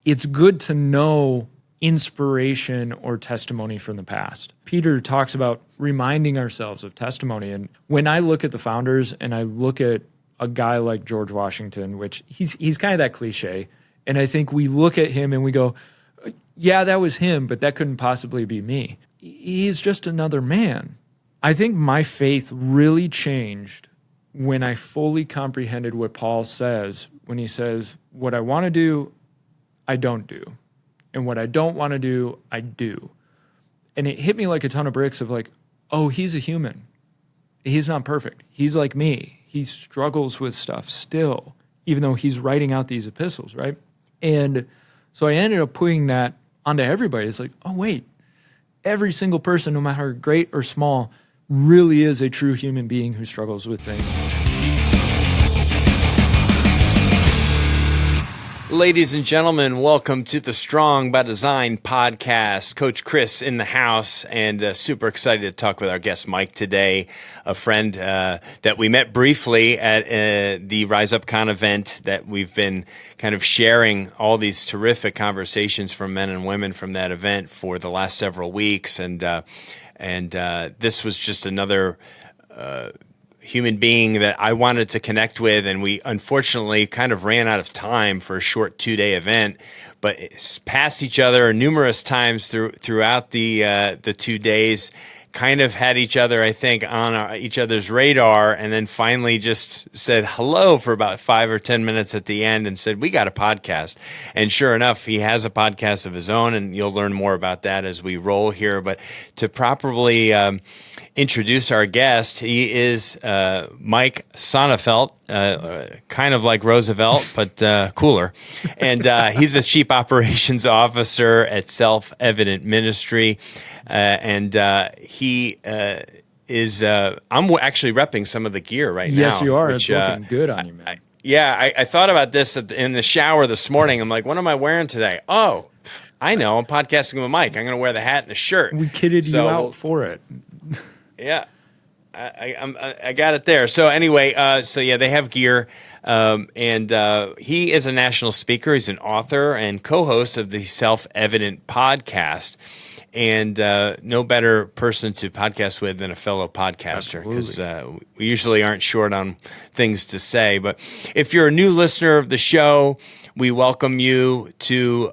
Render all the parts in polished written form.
it's good to know inspiration or testimony from the past. Peter talks about reminding ourselves of testimony. And when I look at the founders and I look at a guy like George Washington, which he's kind of that cliche, and I think we look at him and we go, yeah, that was him, but that couldn't possibly be me. He's just another man. I think my faith really changed when I fully comprehended what Paul says when he says, what I want to do, I don't do. And what I don't want to do, I do. And it hit me like a ton of bricks of like, oh, he's a human. He's not perfect. He's like me. He struggles with stuff still, even though he's writing out these epistles, right? And so I ended up putting that onto everybody. It's like, oh, wait, every single person, no matter great or small, really is a true human being who struggles with things. Ladies and gentlemen, welcome to the Strong by Design podcast. Coach Chris in the house, and super excited to talk with our guest Mike today, a friend that we met briefly at the Rise Up Con event that we've been kind of sharing all these terrific conversations from men and women from that event for the last several weeks. And this was just another human being that I wanted to connect with, and we unfortunately kind of ran out of time for a short 2-day event, but passed each other numerous times throughout the 2 days, kind of had each other, I think, on each other's radar, and then finally just said hello for about 5 or 10 minutes at the end and said, we got a podcast. And sure enough, he has a podcast of his own, and you'll learn more about that as we roll here. But to properly introduce our guest, he is Mike Sonneveldt, kind of like Roosevelt, but cooler. And he's the Chief Operations Officer at Self-Evident Ministry. And he is, I'm actually repping some of the gear right now. Yes, you are. It's looking good on you, man. I thought about this in the shower this morning. I'm like, what am I wearing today? Oh, I know. I'm podcasting with Mike. I'm going to wear the hat and the shirt. We kidded you out for it. Yeah, I got it there. So anyway, they have gear, and he is a national speaker. He's an author and co-host of the Self-Evident podcast, and no better person to podcast with than a fellow podcaster, because we usually aren't short on things to say. But if you're a new listener of the show, we welcome you to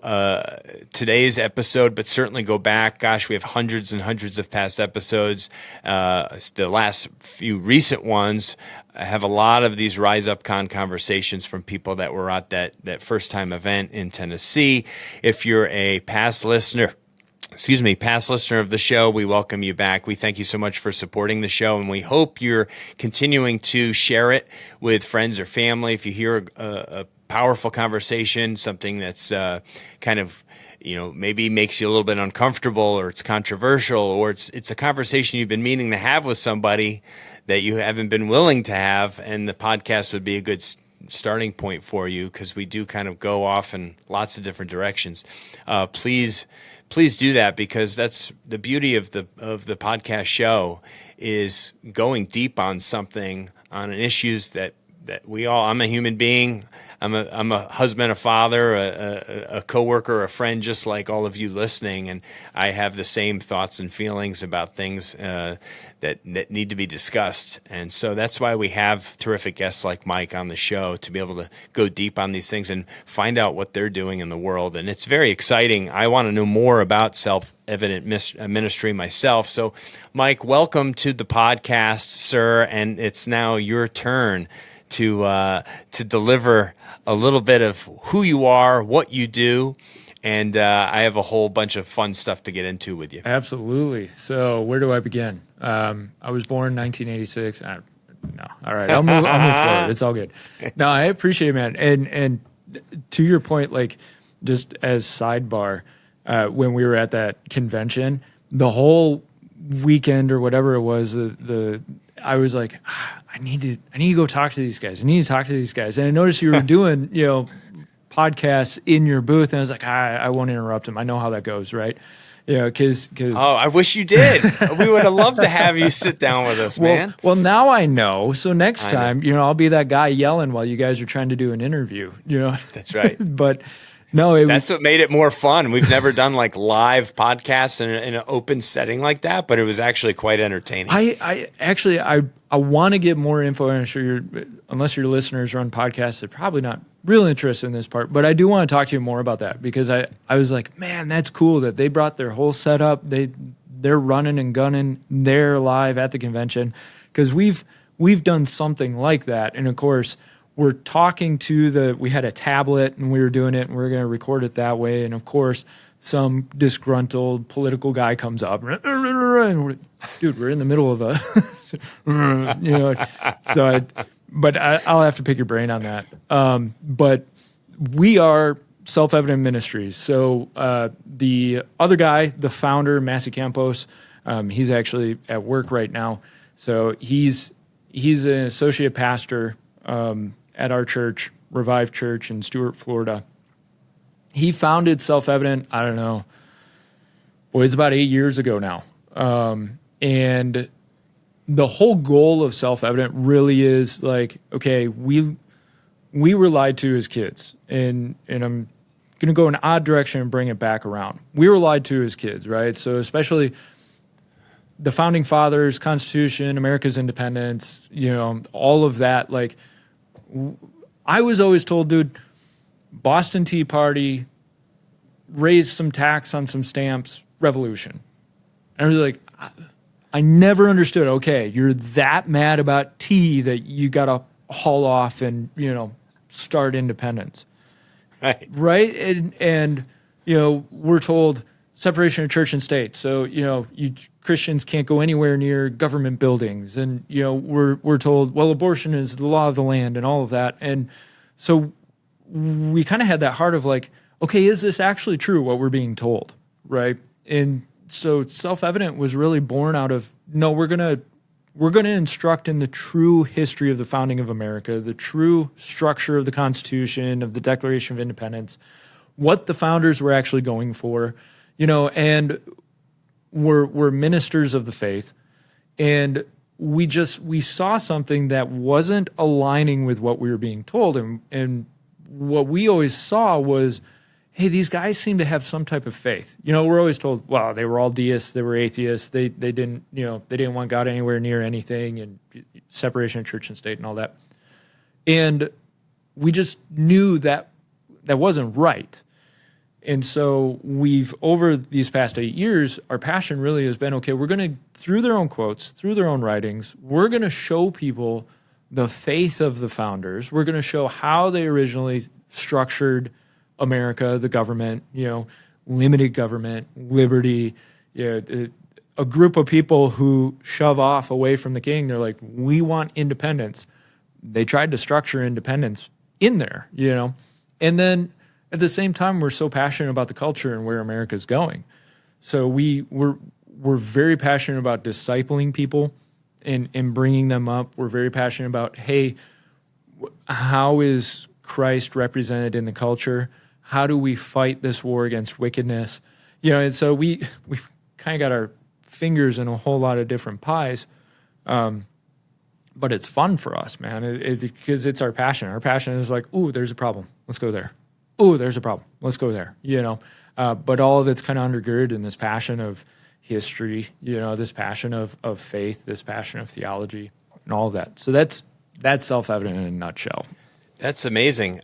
today's episode, but certainly go back. Gosh, we have hundreds and hundreds of past episodes. The last few recent ones have a lot of these Rise Up Con conversations from people that were at that first-time event in Tennessee. If you're a past listener of the show, we welcome you back. We thank you so much for supporting the show, and we hope you're continuing to share it with friends or family. If you hear a powerful conversation, something that's kind of, maybe makes you a little bit uncomfortable, or it's controversial, or it's a conversation you've been meaning to have with somebody that you haven't been willing to have, and the podcast would be a good starting point for you, because we do kind of go off in lots of different directions. Please do that, because that's the beauty of the podcast show, is going deep on something, on issues that we all. I'm a human being. I'm a husband, a father, a coworker, a friend, just like all of you listening, and I have the same thoughts and feelings about things that need to be discussed. And so that's why we have terrific guests like Mike on the show, to be able to go deep on these things and find out what they're doing in the world. And it's very exciting. I want to know more about Self-Evident Ministry myself. So, Mike, welcome to the podcast, sir, and it's now your turn to deliver a little bit of who you are, what you do, and I have a whole bunch of fun stuff to get into with you. Absolutely. So where do I begin? I was born in 1986. No, all right, I'll move forward. It's all good. No, I appreciate it, man. And to your point, like, just as sidebar, when we were at that convention, the whole weekend or whatever it was, I was like, I need to go talk to these guys. And I noticed you were doing, podcasts in your booth, and I was like, I won't interrupt them. I know how that goes, right? Because I wish you did. We would have loved to have you sit down with us, man. Well, now I know. So next time, I'll be that guy yelling while you guys are trying to do an interview. That's right. But No, That's what made it more fun. We've never done like live podcasts in an open setting like that, but it was actually quite entertaining. I want to get more info. I'm sure unless your listeners run podcasts, they're probably not real interested in this part. But I do want to talk to you more about that, because I was like, man, that's cool that they brought their whole setup. They're running and gunning there live at the convention, because we've done something like that. And of course, we're talking to we had a tablet and we were doing it, and we're going to record it that way. And of course, some disgruntled political guy comes up, and dude, we're in the middle of a, I'll have to pick your brain on that. But we are Self-Evident Ministries. So the other guy, the founder, Massey Campos, he's actually at work right now. So he's an associate pastor at our church, Revive Church in Stuart, Florida. He founded Self-Evident, I don't know, it's about 8 years ago now. And the whole goal of Self-Evident really is like, okay, we were lied to as kids. And I'm going to go in an odd direction and bring it back around. We were lied to as kids, right? So especially the founding fathers, Constitution, America's independence, all of that. Like, I was always told, dude, Boston Tea Party, raised some tax on some stamps, revolution. And I was like, I never understood, okay, you're that mad about tea that you got to haul off and, start independence. Right? And we're told separation of church and state. So, you Christians can't go anywhere near government buildings. And, we're told, well, abortion is the law of the land and all of that. And so we kind of had that heart of like, okay, is this actually true, what we're being told, right? And so Self-Evident was really born out of, no, we're gonna instruct in the true history of the founding of America, the true structure of the Constitution, of the Declaration of Independence, what the founders were actually going for, and we're ministers of the faith, and we saw something that wasn't aligning with what we were being told, and what we always saw was, hey, these guys seem to have some type of faith. We're always told, well, they were all deists, they were atheists, they didn't want God anywhere near anything, and separation of church and state and all that. And we just knew that wasn't right. And so over these past 8 years, our passion really has been, okay, we're going to, through their own quotes, through their own writings, we're going to show people the faith of the founders. We're going to show how they originally structured America, the government, limited government, liberty, a group of people who shove off away from the king. They're like, we want independence. They tried to structure independence in there, and then at the same time, we're so passionate about the culture and where America's going. So we're very passionate about discipling people and bringing them up. We're very passionate about, hey, how is Christ represented in the culture? How do we fight this war against wickedness? And so we've kind of got our fingers in a whole lot of different pies. But it's fun for us, man, because it's our passion. Our passion is like, ooh, there's a problem. Let's go there. Ooh, there's a problem. Let's go there, But all of it's kind of undergirded in this passion of history, this passion of faith, this passion of theology, and all of that. So that's Self-Evident in a nutshell. That's amazing.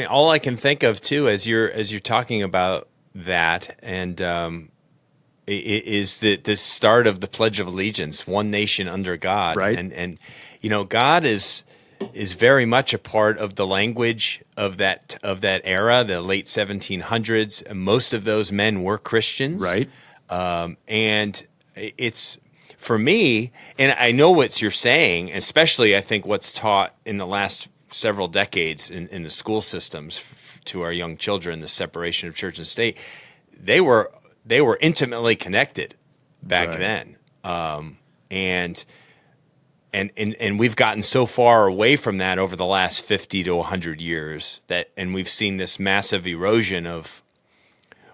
All I can think of too, as you're talking about that, and is the start of the Pledge of Allegiance, one nation under God, right? And God is very much a part of the language of that era, the late 1700s. Most of those men were Christians, right? And it's, for me, and I know what you're saying, especially I think what's taught in the last several decades in the school systems to our young children, the separation of church and state, they were intimately connected back then, and we've gotten so far away from that over the last 50 to 100 years and we've seen this massive erosion of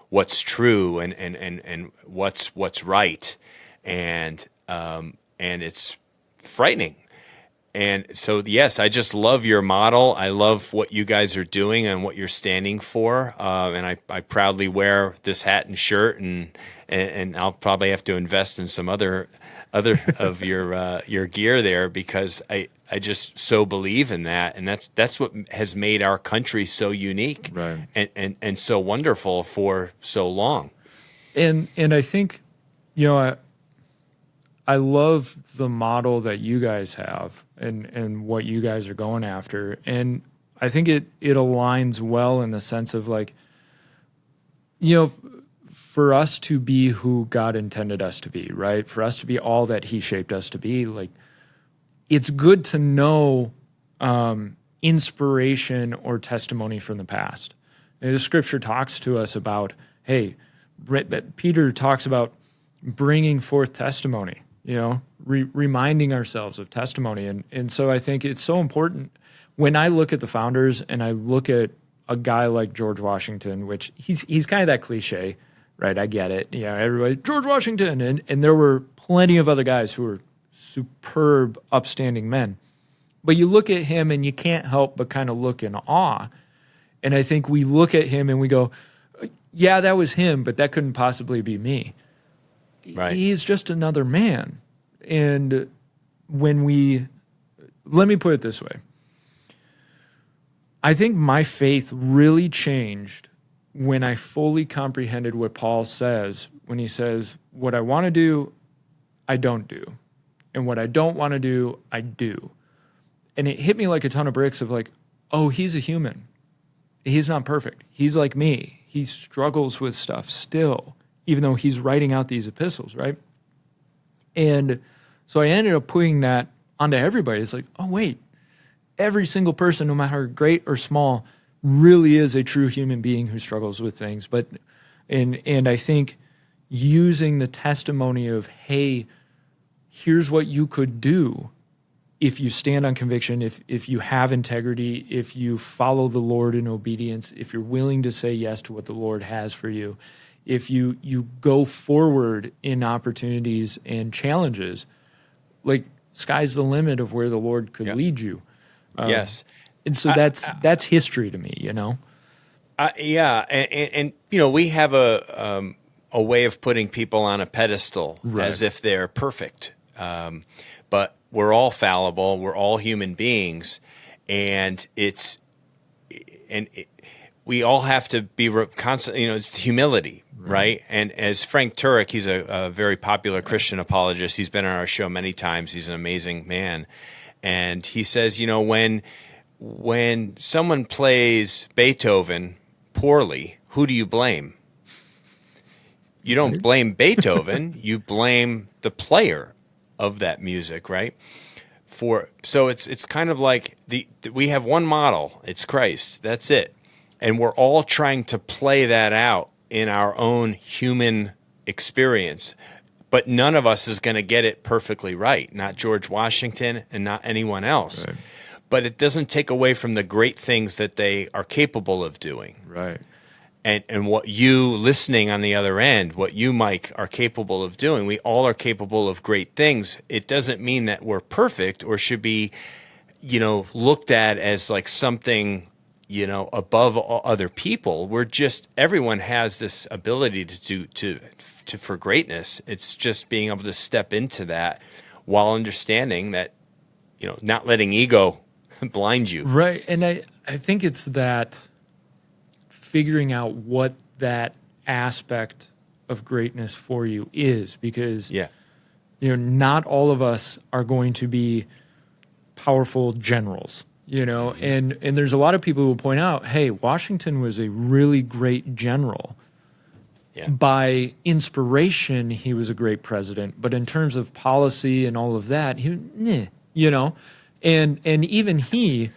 what's true and what's right, and it's frightening. And so, yes, I just love your model. I love what you guys are doing and what you're standing for. And I proudly wear this hat and shirt, and I'll probably have to invest in some other of your gear there, because I just so believe in that, and that's what has made our country so unique, Right. and so wonderful for so long. And I think, I love the model that you guys have and what you guys are going after. And I think it aligns well in the sense of, like, for us to be who God intended us to be, right? For us to be all that he shaped us to be, like, it's good to know inspiration or testimony from the past. And the scripture talks to us about, hey, Peter talks about bringing forth testimony, reminding ourselves of testimony. And so I think it's so important when I look at the founders and I look at a guy like George Washington, which he's kind of that cliche, right? I get it. Everybody, George Washington. And there were plenty of other guys who were superb, upstanding men. But you look at him and you can't help but kind of look in awe. And I think we look at him and we go, yeah, that was him, but that couldn't possibly be me. Right. He's just another man. And let me put it this way. I think my faith really changed when I fully comprehended what Paul says when he says, what I want to do, I don't do. And what I don't want to do, I do. And it hit me like a ton of bricks of, like, oh, he's a human. He's not perfect. He's like me. He struggles with stuff still, even though he's writing out these epistles, right? And so I ended up putting that onto everybody. It's like, oh, wait, every single person, no matter great or small, really is a true human being who struggles with things. And I think using the testimony of, hey, here's what you could do if you stand on conviction, if you have integrity, if you follow the Lord in obedience, if you're willing to say yes to what the Lord has for you, if you go forward in opportunities and challenges, like, sky's the limit of where the Lord could lead you. Yes. And so that's history to me, Yeah, and we have a way of putting people on a pedestal, Right. as if they're perfect. But we're all fallible. We're all human beings, and we all have to be constant. It's humility, right? And as Frank Turek, he's a very popular Christian apologist. He's been on our show many times. He's an amazing man, and he says, when someone plays Beethoven poorly, who do you blame? You don't blame Beethoven. You blame the player of that music, right? So it's kind of like we have one model. It's Christ. That's it. And we're all trying to play that out in our own human experience. But none of us is going to get it perfectly right. Not George Washington and not anyone else. Right. But it doesn't take away from the great things that they are capable of doing. Right. And what you listening on the other end, what you, Mike, are capable of doing. We all are capable of great things. It doesn't mean that we're perfect or should be, looked at as like something, above other people. We're just, everyone has this ability to for greatness. It's just being able to step into that while understanding that, not letting ego blind you. Right. And I think it's that figuring out what that aspect of greatness for you is, because not all of us are going to be powerful generals, and there's a lot of people who point out, hey, Washington was a really great general. Yeah. By inspiration, he was a great president, but in terms of policy and all of that, and even he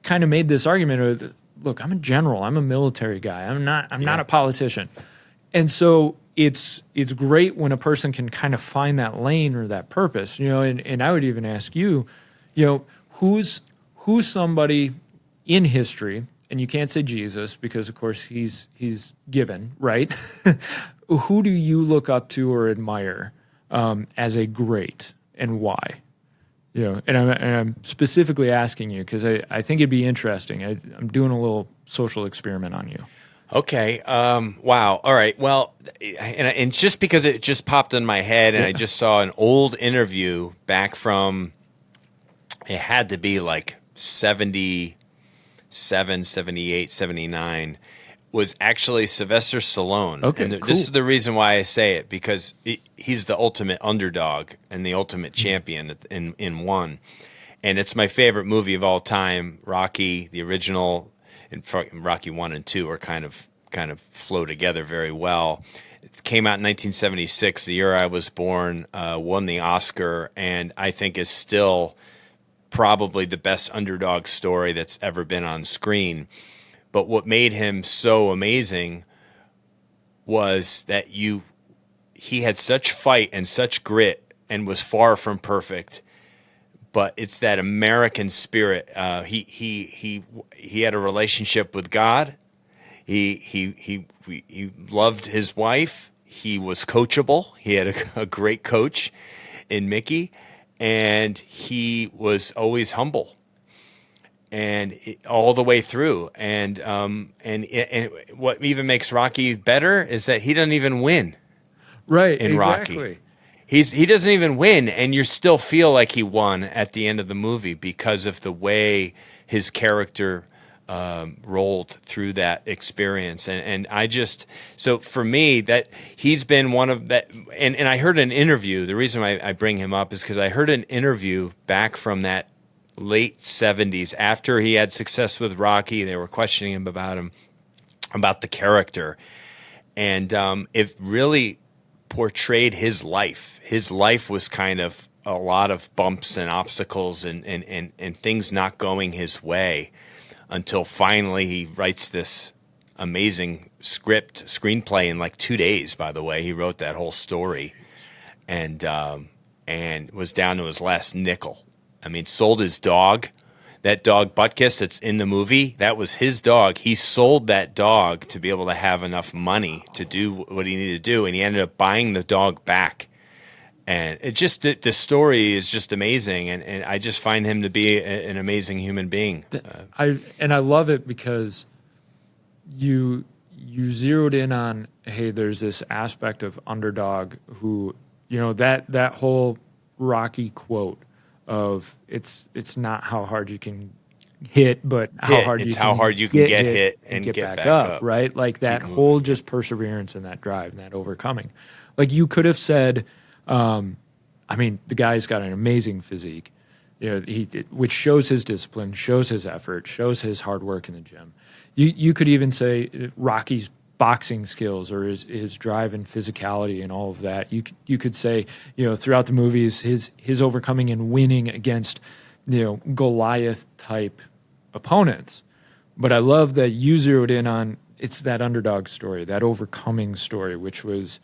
kind of made this argument of, look, I'm a general. I'm a military guy. I'm not a politician. And so it's great when a person can kind of find that lane or that purpose, and I would even ask you, who's somebody in history, and you can't say Jesus because, of course, he's given, right? Who do you look up to or admire as a great, and why? And I'm specifically asking you because I think it'd be interesting. I'm doing a little social experiment on you. Okay. Wow. All right. Well, and just because it just popped in my head, and I just saw an old interview back from, it had to be like 77, 78, 79, was actually Sylvester Stallone. Okay, and cool. This is the reason why I say it, because he's the ultimate underdog and the ultimate champion in one. And it's my favorite movie of all time, Rocky, the original. And Rocky 1 and 2 are kind of flow together very well. It came out in 1976, the year I was born, won the Oscar, and I think is still probably the best underdog story that's ever been on screen. But what made him so amazing was that he had such fight and such grit and was far from perfect. But it's that American spirit. He had a relationship with God. He loved his wife. He was coachable. He had a great coach in Mickey, and he was always humble, and all the way through. And what even makes Rocky better is that he doesn't even win. Right. In exactly. Rocky. He doesn't even win, and you still feel like he won at the end of the movie because of the way his character rolled through that experience. And I just, so for me, that he's been one of that, and I heard an interview. The reason I bring him up is because I heard an interview back from that late 70s after he had success with Rocky. They were questioning him about the character, and it really portrayed his life. His life was kind of a lot of bumps and obstacles and things not going his way until finally he writes this amazing screenplay in like 2 days, by the way. He wrote that whole story and was down to his last nickel. I mean, sold his dog. That dog, Butkus, that's in the movie, that was his dog. He sold that dog to be able to have enough money to do what he needed to do, and he ended up buying the dog back. And it just, the story is just amazing, and I just find him to be an amazing human being. I love it because you zeroed in on, hey, there's this aspect of underdog who, that whole Rocky quote of it's not how hard you can hit, but how hard you can get hit and get back up, right? Like that whole just perseverance and that drive and that overcoming. Like you could have said, the guy's got an amazing physique, which shows his discipline, shows his effort, shows his hard work in the gym. You could even say Rocky's boxing skills or his drive and physicality and all of that. You could say, throughout the movies, his overcoming and winning against, Goliath type opponents. But I love that you zeroed in on it's that underdog story, that overcoming story, which was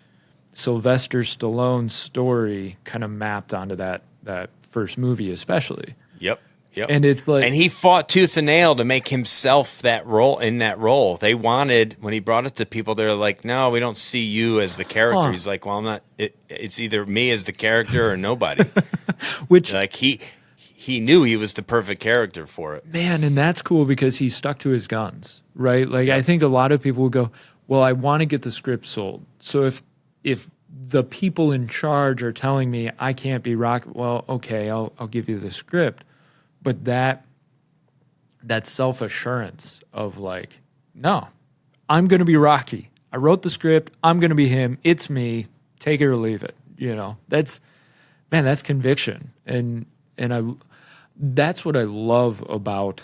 Sylvester Stallone's story kind of mapped onto that first movie, especially. Yep. And it's like, and he fought tooth and nail to make himself that role. They wanted, when he brought it to people, they're like, "No, we don't see you as the character." He's like, "Well, I'm not. It's either me as the character or nobody." Which, like he knew he was the perfect character for it. Man, and that's cool because he stuck to his guns, right? Like I think a lot of people would go, "Well, I want to get the script sold. So if the people in charge are telling me I can't be Rocky, well, okay, I'll give you the script." But that self-assurance of like, no, I'm going to be Rocky. I wrote the script. I'm going to be him. It's me. Take it or leave it. That's conviction. And that's what I love about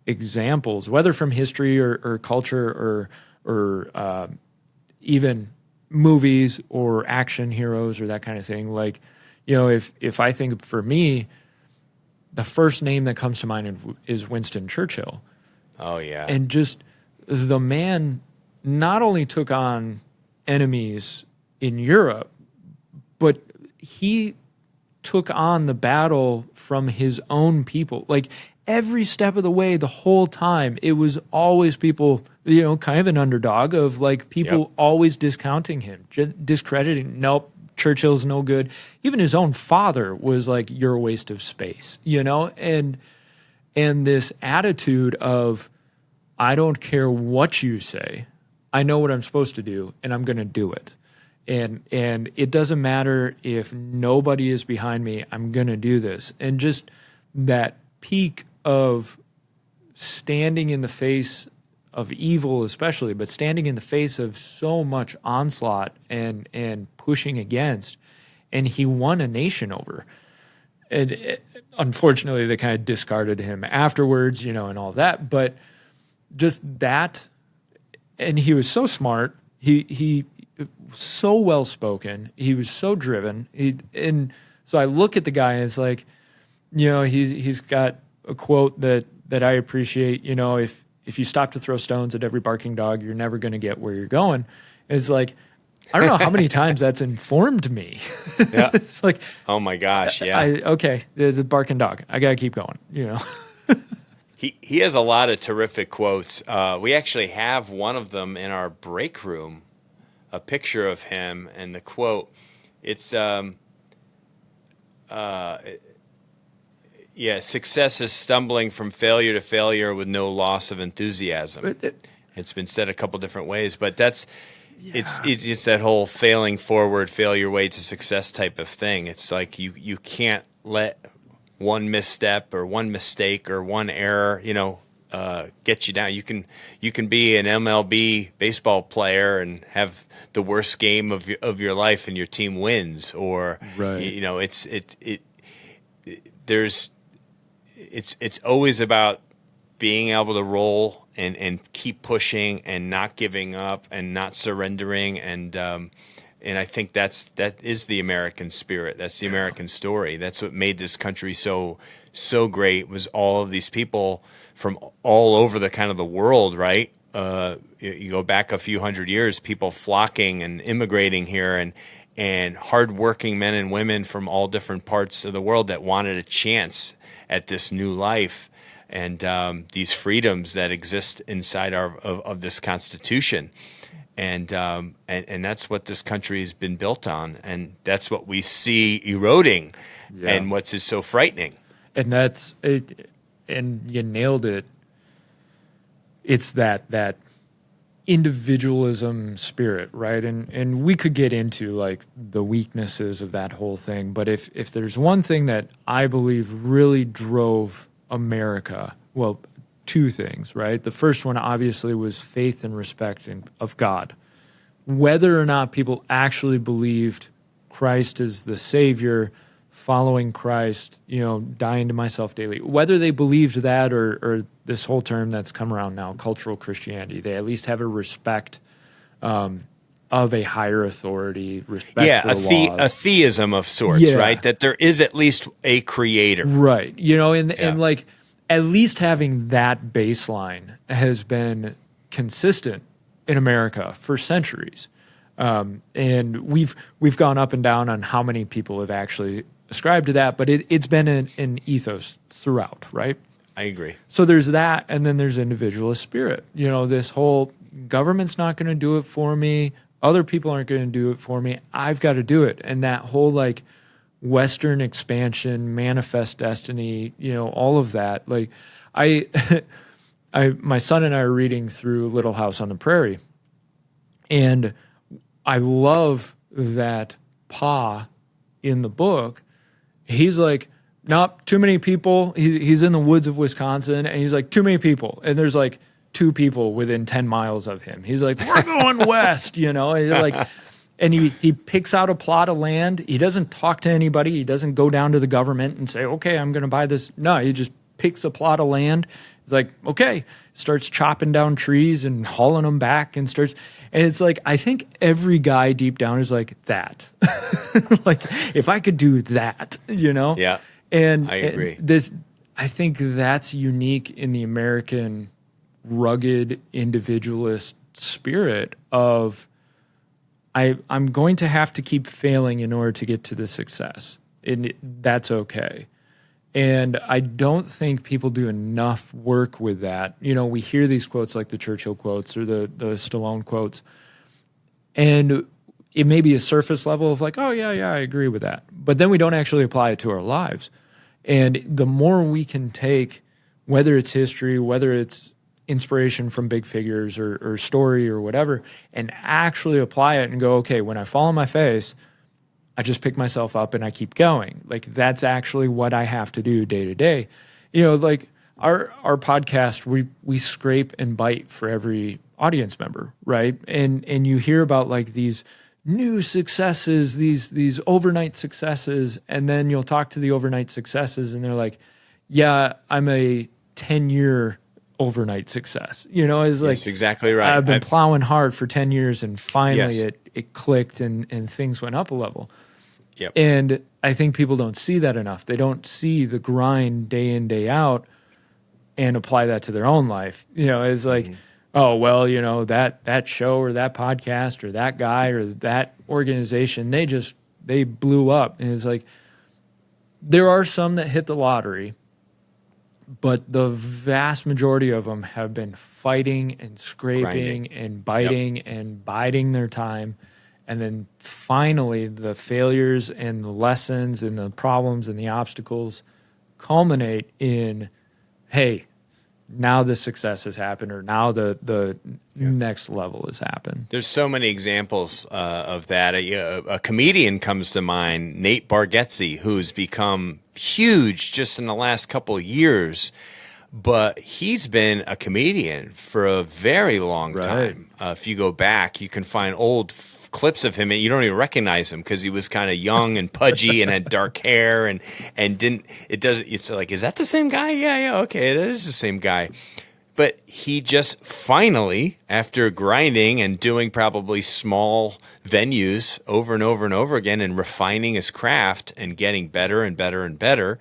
examples, whether from history or culture or even movies or action heroes or that kind of thing. Like, if I think for me, the first name that comes to mind is Winston Churchill. Oh, yeah. And just the man not only took on enemies in Europe, but he took on the battle from his own people. Like every step of the way, the whole time, it was always people, kind of an underdog of like people always discounting him, discrediting. Nope, Churchill's no good. Even his own father was like, you're a waste of space, and this attitude of, I don't care what you say, I know what I'm supposed to do, and I'm going to do it. And it doesn't matter if nobody is behind me, I'm going to do this. And just that peak of standing in the face of evil especially, but standing in the face of so much onslaught and pushing against, and he won a nation over. And unfortunately, they kind of discarded him afterwards, and all that. But just that, and he was so smart. He so well spoken. He was so driven. And so I look at the guy and it's like, he's got a quote that I appreciate. If you stop to throw stones at every barking dog, you're never going to get where you're going. It's like, I don't know how many times that's informed me. Yeah. It's like, oh my gosh, yeah. Okay, the barking dog. I got to keep going, He has a lot of terrific quotes. We actually have one of them in our break room, a picture of him, and the quote, it's, success is stumbling from failure to failure with no loss of enthusiasm. It's been said a couple different ways, but that's, it's that whole failing forward, fail your way to success type of thing. It's like you can't let one misstep or one mistake or one error, get you down. You can be an MLB baseball player and have the worst game of your life and your team wins, or right. It's always about being able to roll and keep pushing and not giving up and not surrendering, and I think that is the American spirit. That's the American story. That's what made this country so great, was all of these people from all over the kind of the world, right? You go back a few hundred years, people flocking and immigrating here, and hardworking men and women from all different parts of the world that wanted a chance at this new life and these freedoms that exist inside of this Constitution. And that's what this country has been built on, and that's what we see eroding, and what's is so frightening. And that's it. And you nailed it. It's that individualism spirit, right? And we could get into like the weaknesses of that whole thing, but if there's one thing that I believe really drove America, well, two things, right? The first one obviously was faith and respect of God. Whether or not people actually believed Christ is the Savior, following Christ, dying to myself daily, whether they believed that or this whole term that's come around now, cultural Christianity, they at least have a respect of a higher authority, respect for the laws. A theism of sorts, right? That there is at least a creator. Right. And like, at least having that baseline has been consistent in America for centuries. And we've gone up and down on how many people have actually ascribed to that, but it's been an ethos throughout, right? I agree. So there's that, and then there's individualist spirit. This whole government's not going to do it for me, other people aren't going to do it for me, I've got to do it. And that whole like Western expansion, manifest destiny, all of that. Like my son and I are reading through Little House on the Prairie, and I love that Pa in the book, he's like, nope, too many people. He's in the woods of Wisconsin, and he's like, too many people. And there's like 2 people within 10 miles of him. He's like, we're going west, And you're like, and he picks out a plot of land. He doesn't talk to anybody. He doesn't go down to the government and say, okay, I'm going to buy this. No, he just picks a plot of land. He's like, okay, starts chopping down trees and hauling them back and it's like, I think every guy deep down is like that. Like, if I could do that, Yeah, And I agree. I think that's unique in the American rugged individualist spirit of, I'm going to have to keep failing in order to get to the success. And that's okay. And I don't think people do enough work with that. We hear these quotes like the Churchill quotes or the Stallone quotes. And it may be a surface level of like, oh yeah, I agree with that. But then we don't actually apply it to our lives. And the more we can take, whether it's history, whether it's inspiration from big figures or story or whatever, and actually apply it and go, okay, when I fall on my face, I just pick myself up and I keep going. Like that's actually what I have to do day to day. Like our podcast, we scrape and bite for every audience member, right? And you hear about like these new successes, these overnight successes, and then you'll talk to the overnight successes and they're like, yeah, I'm a 10-year overnight success. It's like, that's exactly right. I've been plowing hard for 10 years and finally Yes. it clicked and things went up a level. Yep. And I think people don't see that enough. They don't see the grind day in, day out and apply that to their own life. It's like, oh, well, that show or that podcast or that guy or that organization, they blew up. And it's like, there are some that hit the lottery, but the vast majority of them have been fighting and scraping Grinding. and biting and biding their time. And then finally, the failures and the lessons and the problems and the obstacles culminate in, hey, now the success has happened, or now the next level has happened. There's so many examples of that. A comedian comes to mind, Nate Bargatze, who's become huge just in the last couple of years. But he's been a comedian for a very long time. If you go back, you can find old clips of him and you don't even recognize him because he was kind of young and pudgy and had dark hair and it's like, is that the same guy? Yeah, okay, that is the same guy. But he just finally, after grinding and doing probably small venues over and over and over again and refining his craft and getting better and better and better,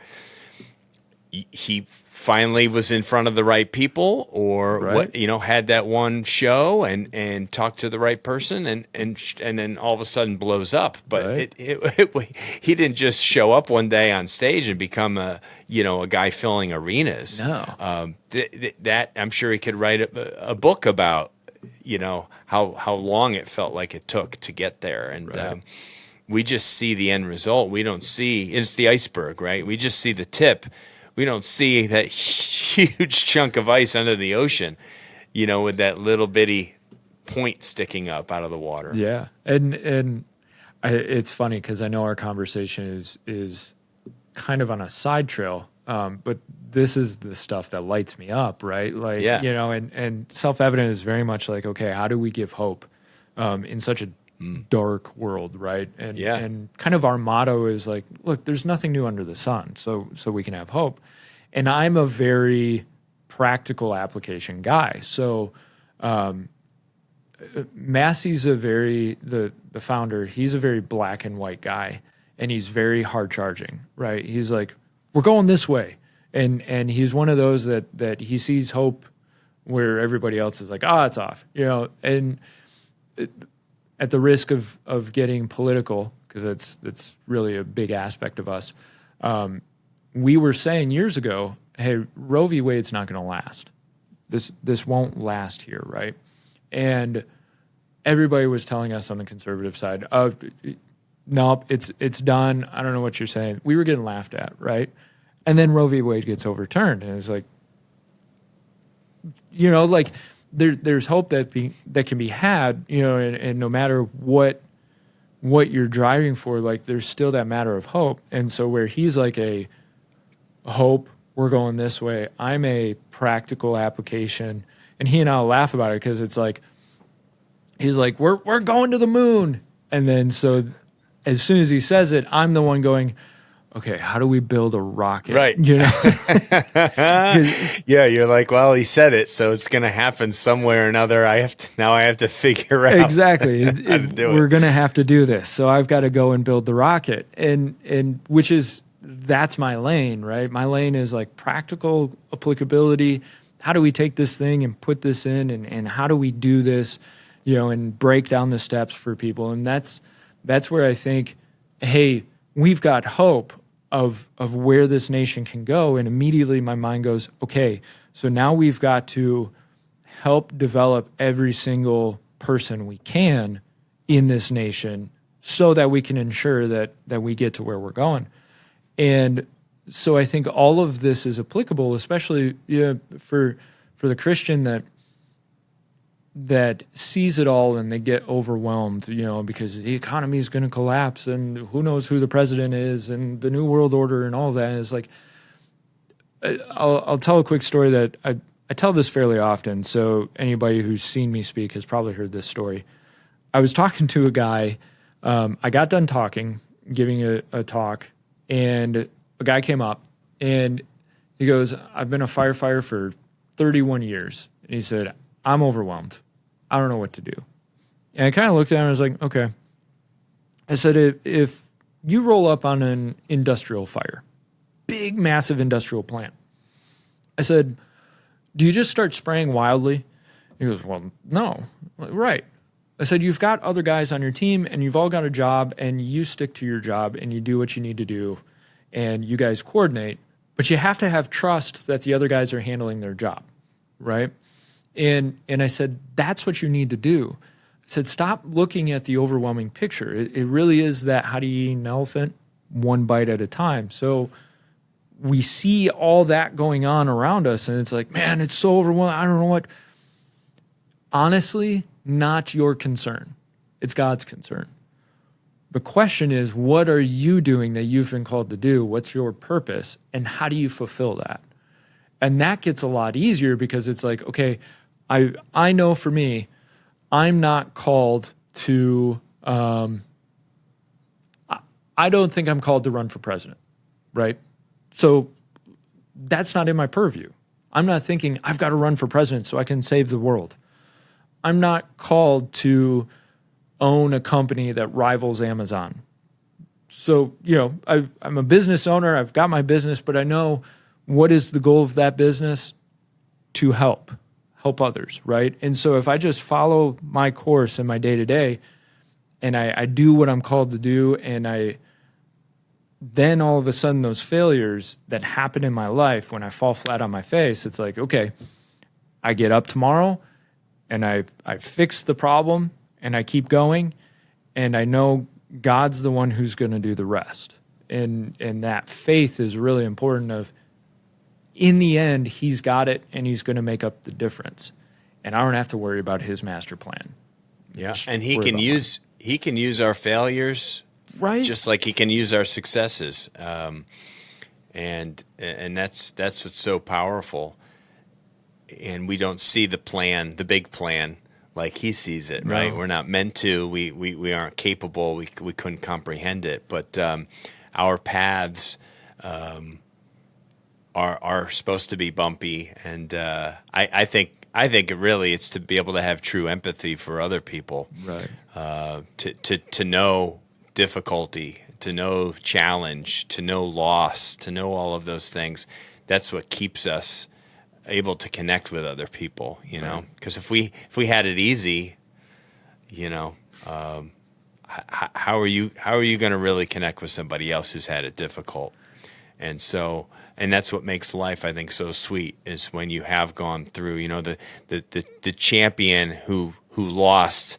he finally was in front of the right people or had that one show and talked to the right person and then all of a sudden blows up. But he didn't just show up one day on stage and become a guy filling arenas. No. That I'm sure he could write a book about how long it felt like it took to get there. And we just see the end result. We don't see, it's the iceberg, right? We just see the tip. We don't see that huge chunk of ice under the ocean, with that little bitty point sticking up out of the water. Yeah, and it's funny because I know our conversation is kind of on a side trail, but this is the stuff that lights me up, right? Like, and Self-Evident is very much like, okay, how do we give hope in such a dark world, right? And kind of our motto is like, look, there's nothing new under the sun, so we can have hope. And I'm a very practical application guy. So Massey's the founder, he's a very black and white guy, and he's very hard charging, right? He's like, we're going this way. And he's one of those that he sees hope where everybody else is like, it's off, and at the risk of getting political, because that's really a big aspect of us, we were saying years ago, hey, Roe v. Wade's not going to last. This won't last here, right? And everybody was telling us on the conservative side, nope, it's done. I don't know what you're saying. We were getting laughed at, right? And then Roe v. Wade gets overturned, and it's like, there's hope that can be had, and no matter what you're driving for, like there's still that matter of hope. And so where he's like a hope, we're going this way, I'm a practical application, and he and I'll laugh about it because it's like he's like, we're going to the moon, and then so as soon as he says it, I'm the one going, okay, how do we build a rocket? Right. Yeah, you're like, well, he said it, so it's going to happen somewhere or another. I have to figure out exactly how to do we're going to have to do this. So I've got to go and build the rocket, and which is, that's my lane, right? My lane is like practical applicability. How do we take this thing and put this in, and how do we do this, and break down the steps for people? And that's where I think, hey, we've got hope of where this nation can go. And immediately my mind goes, okay, so now we've got to help develop every single person we can in this nation so that we can ensure that we get to where we're going. And so I think all of this is applicable, especially for the Christian that sees it all and they get overwhelmed, because the economy is going to collapse and who knows who the president is and the new world order and all that. Is like, I'll tell a quick story that I tell this fairly often. So anybody who's seen me speak has probably heard this story. I was talking to a guy. I got done talking, giving a talk, and a guy came up and he goes, "I've been a firefighter for 31 years." And he said, "I'm overwhelmed. I don't know what to do." And I kind of looked at him and I was like, okay. I said, if you roll up on an industrial fire, big, massive industrial plant, I said, do you just start spraying wildly? He goes, well, no. Right. I said, you've got other guys on your team and you've all got a job and you stick to your job and you do what you need to do and you guys coordinate, but you have to have trust that the other guys are handling their job, right? And I said, that's what you need to do. I said, stop looking at the overwhelming picture. It really is that how do you eat an elephant? One bite at a time. So we see all that going on around us and it's like, man, it's so overwhelming. I don't know what. Honestly, not your concern. It's God's concern. The question is, what are you doing that you've been called to do? What's your purpose? And how do you fulfill that? And that gets a lot easier because it's like, okay, I know for me, I'm not called to, I don't think I'm called to run for president, right? So that's not in my purview. I'm not thinking I've got to run for president so I can save the world. I'm not called to own a company that rivals Amazon. So, I'm a business owner. I've got my business, but I know what is the goal of that business? To help others, right? And so if I just follow my course in my day-to-day and I do what I'm called to do and then all of a sudden those failures that happen in my life when I fall flat on my face, it's like, okay, I get up tomorrow and I fix the problem and I keep going and I know God's the one who's going to do the rest. And that faith is really important of, in the end, he's got it and he's going to make up the difference. And I don't have to worry about his master plan. Yeah. And he can use our failures, right? Just like he can use our successes. And that's what's so powerful. And we don't see the plan, the big plan, like he sees it, right? We're not meant to. We aren't capable. We couldn't comprehend it. But our paths are supposed to be bumpy, and I think really it's to be able to have true empathy for other people, right? To know difficulty, to know challenge, to know loss, to know all of those things. That's what keeps us able to connect with other people, because if we had it easy, how are you going to really connect with somebody else who's had it difficult? And that's what makes life, I think, so sweet, is when you have gone through, the champion who lost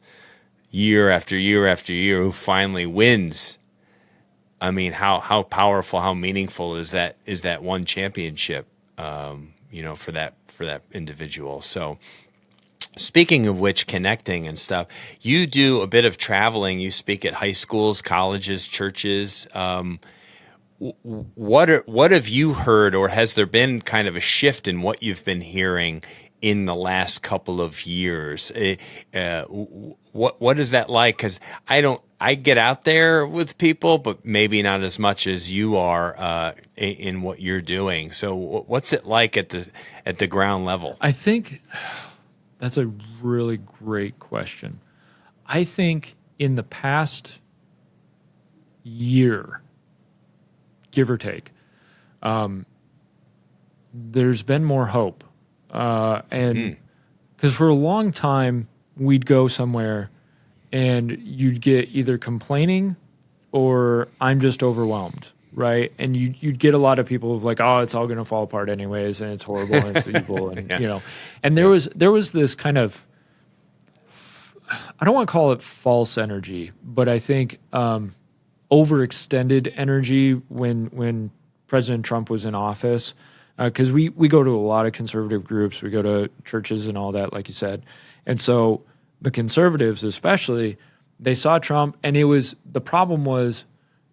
year after year after year, who finally wins. I mean, how powerful, how meaningful is that one championship, for that individual. So speaking of which, connecting and stuff, you do a bit of traveling. You speak at high schools, colleges, churches. What have you heard, or has there been kind of a shift in what you've been hearing in the last couple of years? What is that like? Because I get out there with people, but maybe not as much as you are in what you're doing. So what's it like at the ground level? I think that's a really great question. I think in the past year, give or take, there's been more hope. And because for a long time, we'd go somewhere and you'd get either complaining or I'm just overwhelmed, right? And you'd get a lot of people like, oh, it's all going to fall apart anyways, and it's horrible and it's evil, and and there was this kind of I don't want to call it false energy, but I think overextended energy when President Trump was in office, because we go to a lot of conservative groups, we go to churches and all that, like you said. And so the conservatives especially, they saw Trump, and the problem was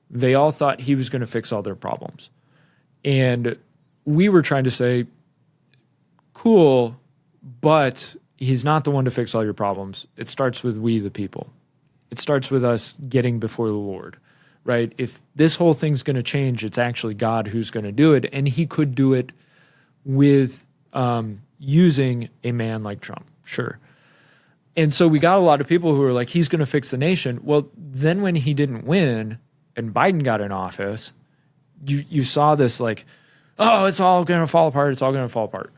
they all thought he was going to fix all their problems. And we were trying to say, cool, but he's not the one to fix all your problems. It starts with we, the people. It starts with us getting before the Lord, right? If this whole thing's going to change, it's actually God who's going to do it. And he could do it with using a man like Trump, sure. And so we got a lot of people who were like, he's going to fix the nation. Well, then when he didn't win and Biden got in office, you saw this like, oh, it's all going to fall apart. It's all going to fall apart.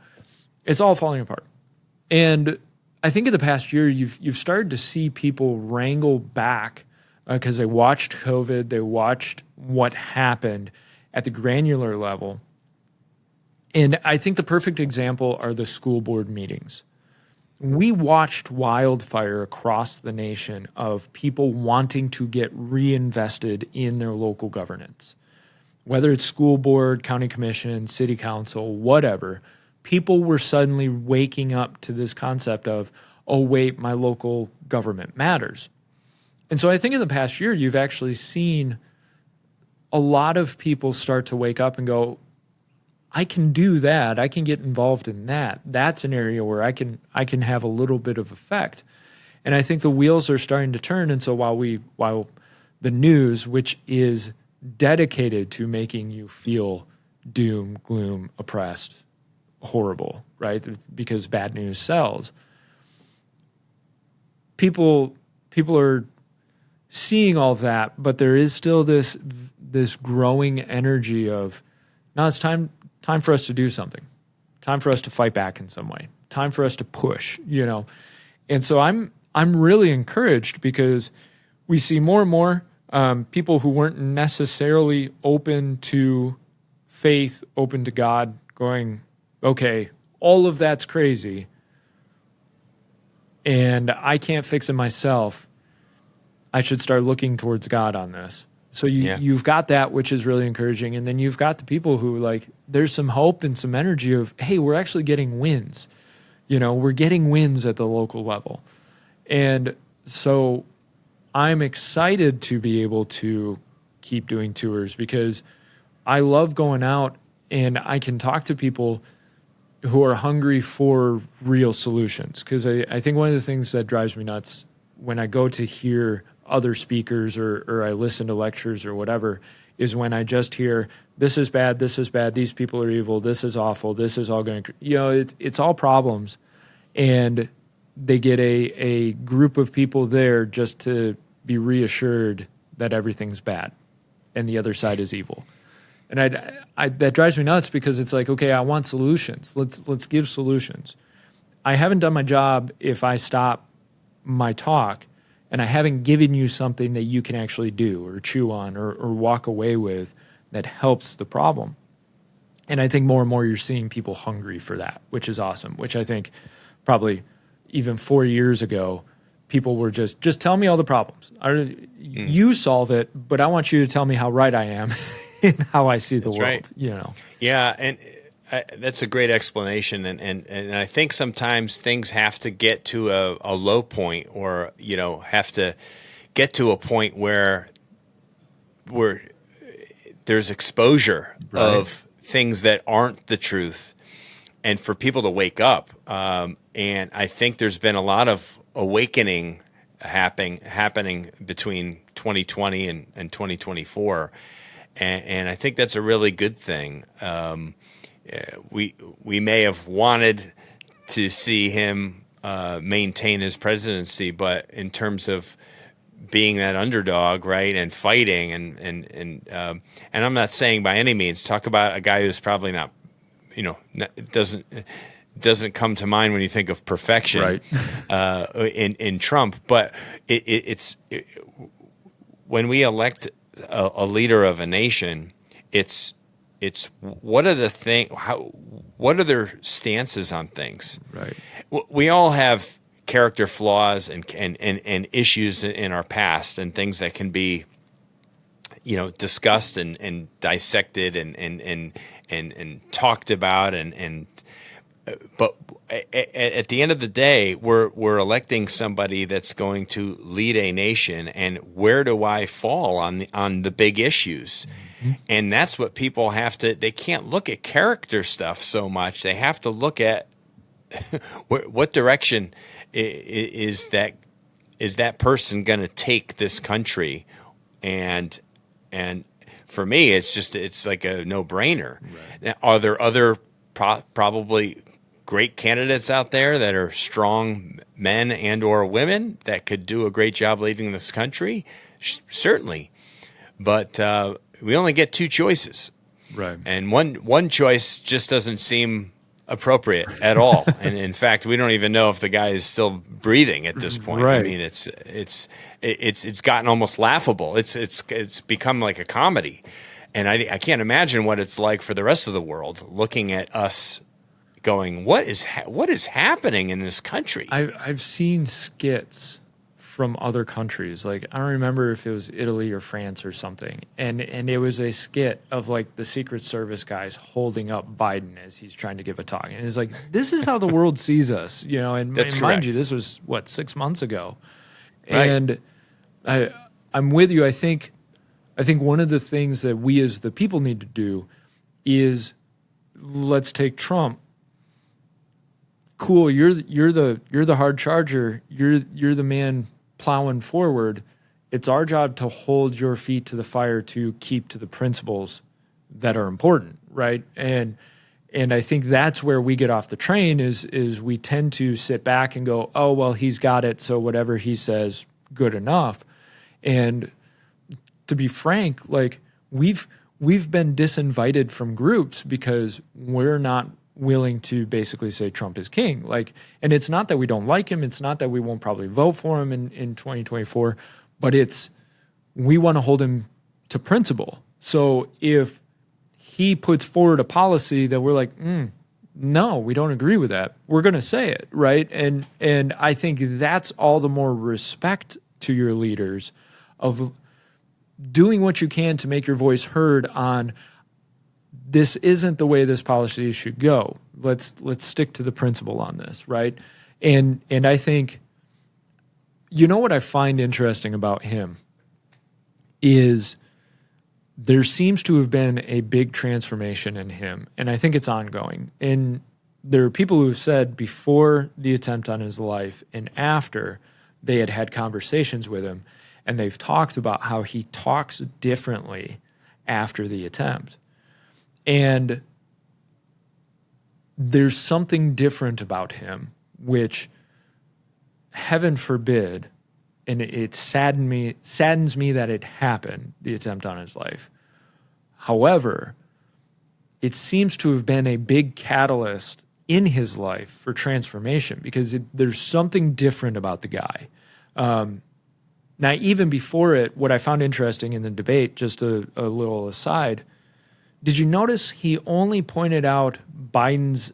It's all falling apart. And I think in the past year, you've started to see people wrangle back because they watched COVID, they watched what happened at the granular level. And I think the perfect example are the school board meetings. We watched wildfire across the nation of people wanting to get reinvested in their local governance. Whether it's school board, county commission, city council, whatever, people were suddenly waking up to this concept of, oh, wait, my local government matters. And so I think in the past year, you've actually seen a lot of people start to wake up and go, I can do that. I can get involved in that. That's an area where I can have a little bit of effect. And I think the wheels are starting to turn. And so while the news, which is dedicated to making you feel doom, gloom, oppressed, horrible, right? Because bad news sells. People are seeing all of that, but there is still this growing energy of, now it's time for us to do something. Time for us to fight back in some way. Time for us to push, And so I'm really encouraged because we see more and more people who weren't necessarily open to faith, open to God, going, okay, all of that's crazy, and I can't fix it myself. I should start looking towards God on this. So you've got that, which is really encouraging. And then you've got the people who there's some hope and some energy of, hey, we're actually getting wins. We're getting wins at the local level. And so I'm excited to be able to keep doing tours because I love going out and I can talk to people who are hungry for real solutions. Because I think one of the things that drives me nuts when I go to hear other speakers or I listen to lectures or whatever is when I just hear, this is bad, these people are evil, this is awful, this is all going to, it's all problems. And they get a group of people there just to be reassured that everything's bad and the other side is evil. And that drives me nuts because it's like, okay, I want solutions. Let's give solutions. I haven't done my job if I stop my talk and I haven't given you something that you can actually do or chew on or walk away with that helps the problem. And I think more and more you're seeing people hungry for that, which is awesome, which I think probably even 4 years ago, people were just tell me all the problems. You solve it, but I want you to tell me how right I am in how I see the world. Right. Yeah, and that's a great explanation, and I think sometimes things have to get to a low point, or have to get to a point where there's exposure of things that aren't the truth, and for people to wake up. And I think there's been a lot of awakening happening between 2020 and 2024, and I think that's a really good thing. We may have wanted to see him maintain his presidency, but in terms of being that underdog, right, and fighting, and I'm not saying by any means, talk about a guy who's probably not, doesn't come to mind when you think of perfection, right. In Trump, but it's when we elect a leader of a nation, it's what are their stances on things? Right. We all have character flaws and issues in our past and things that can be, discussed and dissected and talked about but at the end of the day, we're electing somebody that's going to lead a nation, and where do I fall on the big issues? Mm-hmm. And that's what people have to. They can't look at character stuff so much. They have to look at what direction is that person going to take this country, and for me, it's like a no-brainer. Right. Now, are there other probably great candidates out there that are strong men and or women that could do a great job leading this country? Certainly. But we only get two choices. Right. And one choice just doesn't seem appropriate at all. And in fact, we don't even know if the guy is still breathing at this point. Right. I mean, it's gotten almost laughable. It's become like a comedy. And I can't imagine what it's like for the rest of the world looking at us going, what is happening in this country? I've seen skits from other countries. Like, I don't remember if it was Italy or France or something. And it was a skit of like the Secret Service guys holding up Biden as he's trying to give a talk. And it's like, this is how the world sees us, and mind you, this was 6 months ago. Right. And I'm with you. I think one of the things that we as the people need to do is, let's take Trump. Cool, you're the hard charger. You're the man plowing forward. It's our job to hold your feet to the fire, to keep to the principles that are important, right? And I think that's where we get off the train is we tend to sit back and go, oh well, he's got it, so whatever he says, good enough. And to be frank, like we've been disinvited from groups because we're not willing to basically say Trump is king. Like, and it's not that we don't like him. It's not that we won't probably vote for him in 2024, but we want to hold him to principle. So if he puts forward a policy that we're like, no, we don't agree with that, we're going to say it, right? And I think that's all the more respect to your leaders of doing what you can to make your voice heard on, this isn't the way this policy should go. Let's stick to the principle on this, right? And I think, what I find interesting about him is there seems to have been a big transformation in him, and I think it's ongoing. And there are people who have said before the attempt on his life and after they had conversations with him, and they've talked about how he talks differently after the attempt. And there's something different about him, which, heaven forbid, and it saddens me that it happened, the attempt on his life. However, it seems to have been a big catalyst in his life for transformation because there's something different about the guy. Now, even before it, what I found interesting in the debate, just a little aside, did you notice he only pointed out Biden's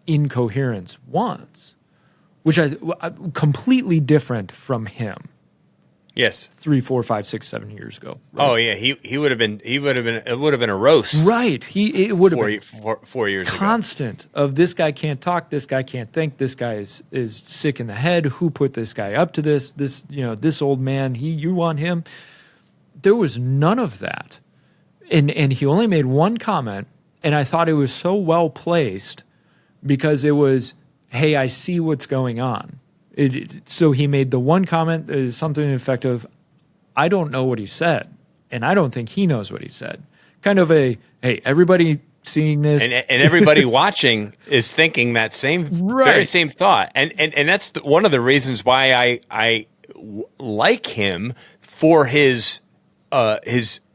incoherence once, which I completely different from him? Yes, 3, 4, 5, 6, 7 years ago. Right? Oh yeah, he would have been. It would have been a roast, right? It would have been 4 years ago. Constant of this guy can't talk, this guy can't think, this guy is sick in the head. Who put this guy up to this? This old man. You want him? There was none of that. And he only made one comment, and I thought it was so well placed because it was, hey, I see what's going on. So he made the one comment, something to the effect of, I don't know what he said, and I don't think he knows what he said. Kind of a, hey, everybody seeing this. And everybody watching is thinking that very same thought. And that's one of the reasons why I like him for his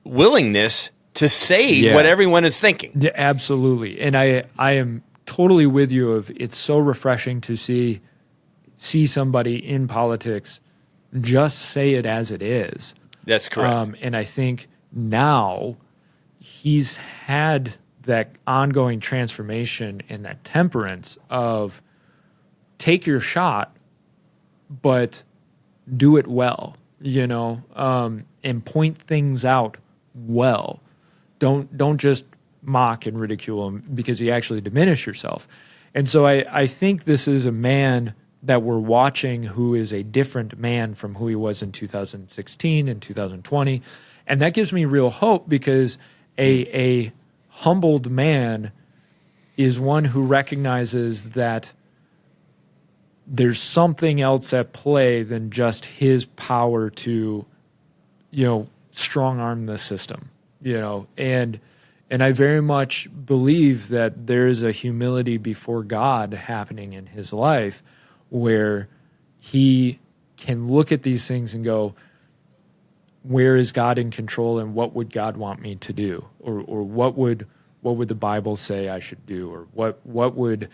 willingness to say what everyone is thinking. Yeah, absolutely. And I am totally with you of it's so refreshing to see somebody in politics just say it as it is. That's correct. And I think now he's had that ongoing transformation and that temperance of take your shot, but do it well, and point things out well. Don't just mock and ridicule him, because you actually diminish yourself. And so I think this is a man that we're watching who is a different man from who he was in 2016 and 2020. And that gives me real hope, because a humbled man is one who recognizes that there's something else at play than just his power to, strong arm the system, and I very much believe that there is a humility before God happening in his life, where he can look at these things and go, where is God in control, and what would God want me to do? Or what would the Bible say I should do? Or what would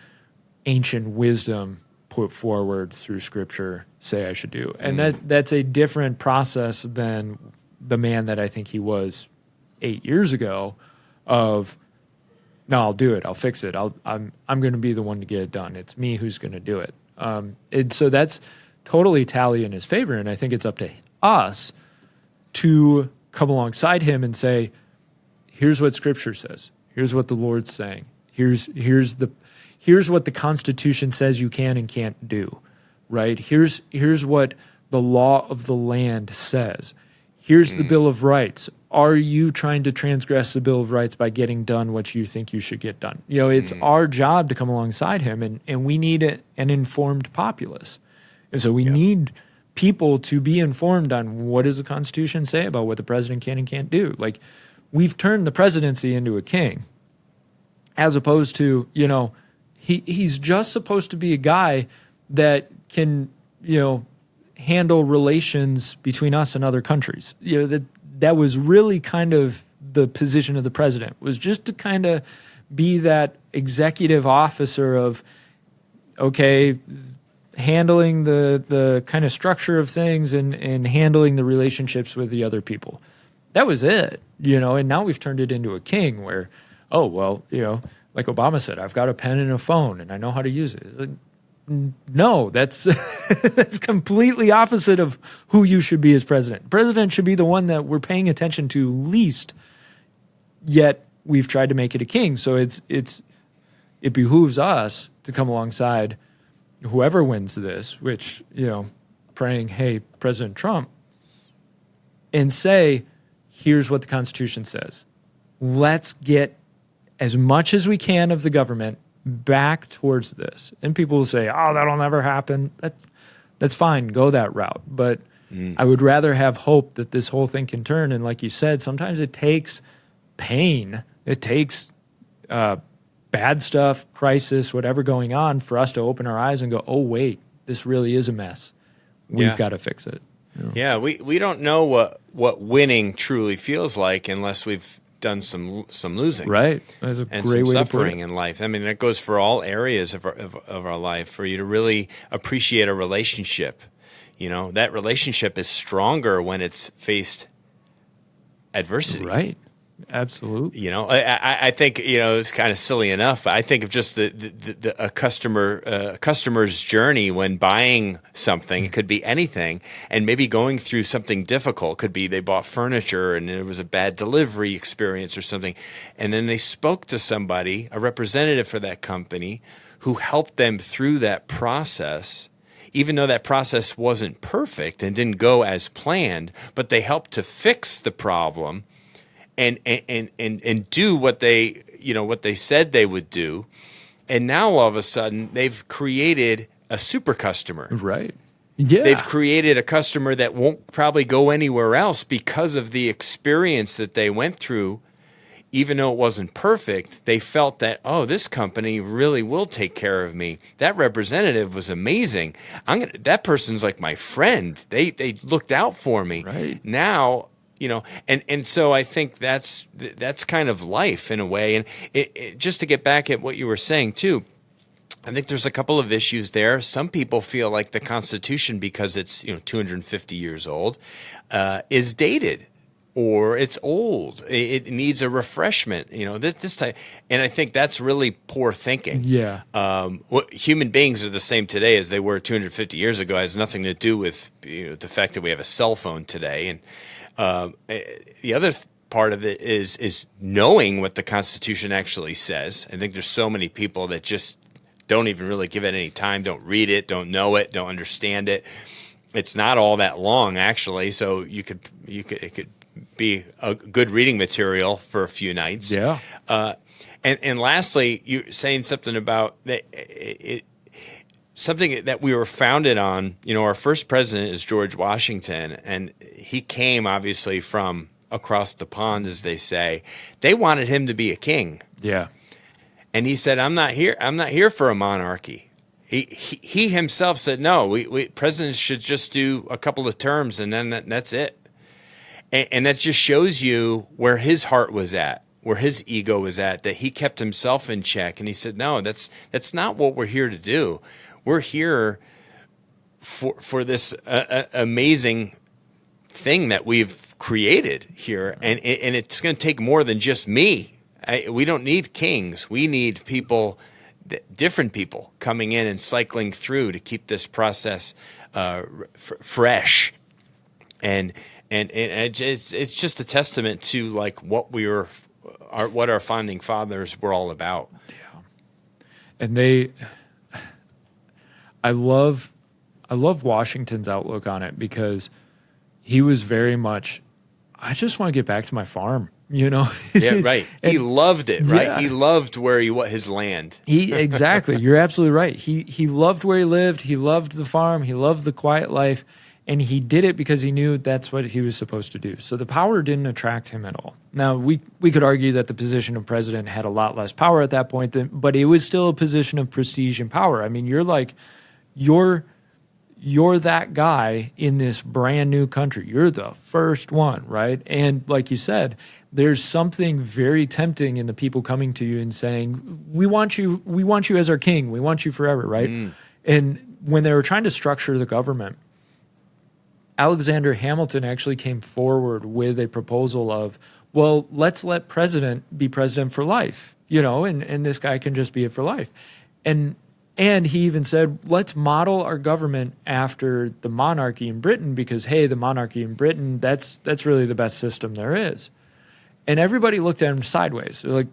ancient wisdom put forward through Scripture say I should do? And that's a different process than the man that I think he was 8 years ago of, no, I'll do it. I'll fix it. I'm going to be the one to get it done. It's me who's going to do it. And so that's totally tally in his favor. And I think it's up to us to come alongside him and say, here's what Scripture says. Here's what the Lord's saying. Here's what the Constitution says you can and can't do, right? Here's what the law of the land says. Here's the Bill of Rights. Are you trying to transgress the Bill of Rights by getting done what you think you should get done? It's our job to come alongside him, and we need an informed populace. And so we need people to be informed on what does the Constitution say about what the president can and can't do. Like, we've turned the presidency into a king, as opposed to, he's just supposed to be a guy that can, handle relations between us and other countries. That was really kind of the position of the president, was just to kind of be that executive officer of, okay, handling the kind of structure of things and handling the relationships with the other people. That was it, and now we've turned it into a king where, oh, well, like Obama said, I've got a pen and a phone and I know how to use it. It's like, no, that's that's completely opposite of who you should be as president. President should be the one that we're paying attention to least, yet we've tried to make it a king. So it behooves us to come alongside whoever wins this, which, praying, hey, President Trump, and say, here's what the Constitution says. Let's get as much as we can of the government back towards this. And people will say, oh, that'll never happen. That's fine. Go that route. But I would rather have hope that this whole thing can turn. And like you said, sometimes it takes pain. It takes bad stuff, crisis, whatever going on for us to open our eyes and go, oh, wait, this really is a mess. We've got to fix it. Yeah, we don't know what winning truly feels like unless we've done some losing, right? That's a and great some way suffering in life. I mean, that goes for all areas of our life. For you to really appreciate a relationship, that relationship is stronger when it's faced adversity, right? Absolutely. I think it's kind of silly enough, but I think of just a customer's journey when buying something. It could be anything, and maybe going through something difficult. Could be they bought furniture and there was a bad delivery experience or something, and then they spoke to somebody, a representative for that company, who helped them through that process. Even though that process wasn't perfect and didn't go as planned, but they helped to fix the problem. And do what they said they would do, and now all of a sudden they've created a super customer. Right. Yeah. They've created a customer that won't probably go anywhere else because of the experience that they went through. Even though it wasn't perfect, they felt that, oh, this company really will take care of me. That representative was amazing. That person's like my friend. They looked out for me. Right. Now. And so I think that's kind of life in a way. And it, just to get back at what you were saying too, I think there's a couple of issues there. Some people feel like the Constitution, because it's 250 years old, is dated. or it's old. It needs a refreshment. This type, and I think that's really poor thinking. Yeah. What human beings are the same today as they were 250 years ago. It has nothing to do with the fact that we have a cell phone today. And the other part of it is knowing what the Constitution actually says. I think there's so many people that just don't even really give it any time, don't read it, don't know it, don't understand it. It's not all that long, actually, so it could be a good reading material for a few nights. Yeah. And lastly, you're saying something about that. Something that we were founded on. Our first president is George Washington, and he came obviously from across the pond, as they say. They wanted him to be a king. Yeah. And he said, "I'm not here for a monarchy." He himself said, "No, we presidents should just do a couple of terms and then that's it." And that just shows you where his heart was at, where his ego was at, that he kept himself in check. And he said, "No, that's not what we're here to do. We're here for this amazing thing that we've created here, and it's going to take more than just me. We don't need kings. We need people." Different people coming in and cycling through to keep this process fresh, and it's just a testament to like what what our founding fathers were all about. Yeah, and I love Washington's outlook on it, because he was very much, I just want to get back to my farm. Yeah, right. He loved it, right? Yeah. He loved his land. Exactly. You're absolutely right. He loved where he lived. He loved the farm. He loved the quiet life, and he did it because he knew that's what he was supposed to do. So the power didn't attract him at all. Now, we could argue that the position of president had a lot less power at that point, but it was still a position of prestige and power. I mean, you're that guy in this brand new country. You're the first one, right? And like you said, there's something very tempting in the people coming to you and saying, we want you as our king. We want you forever, right? And when they were trying to structure the government, Alexander Hamilton actually came forward with a proposal of, well, let's let president be president for life, and this guy can just be it for life. And he even said, let's model our government after the monarchy in Britain, because, hey, the monarchy in Britain, that's really the best system there is. And everybody looked at him sideways. They're like,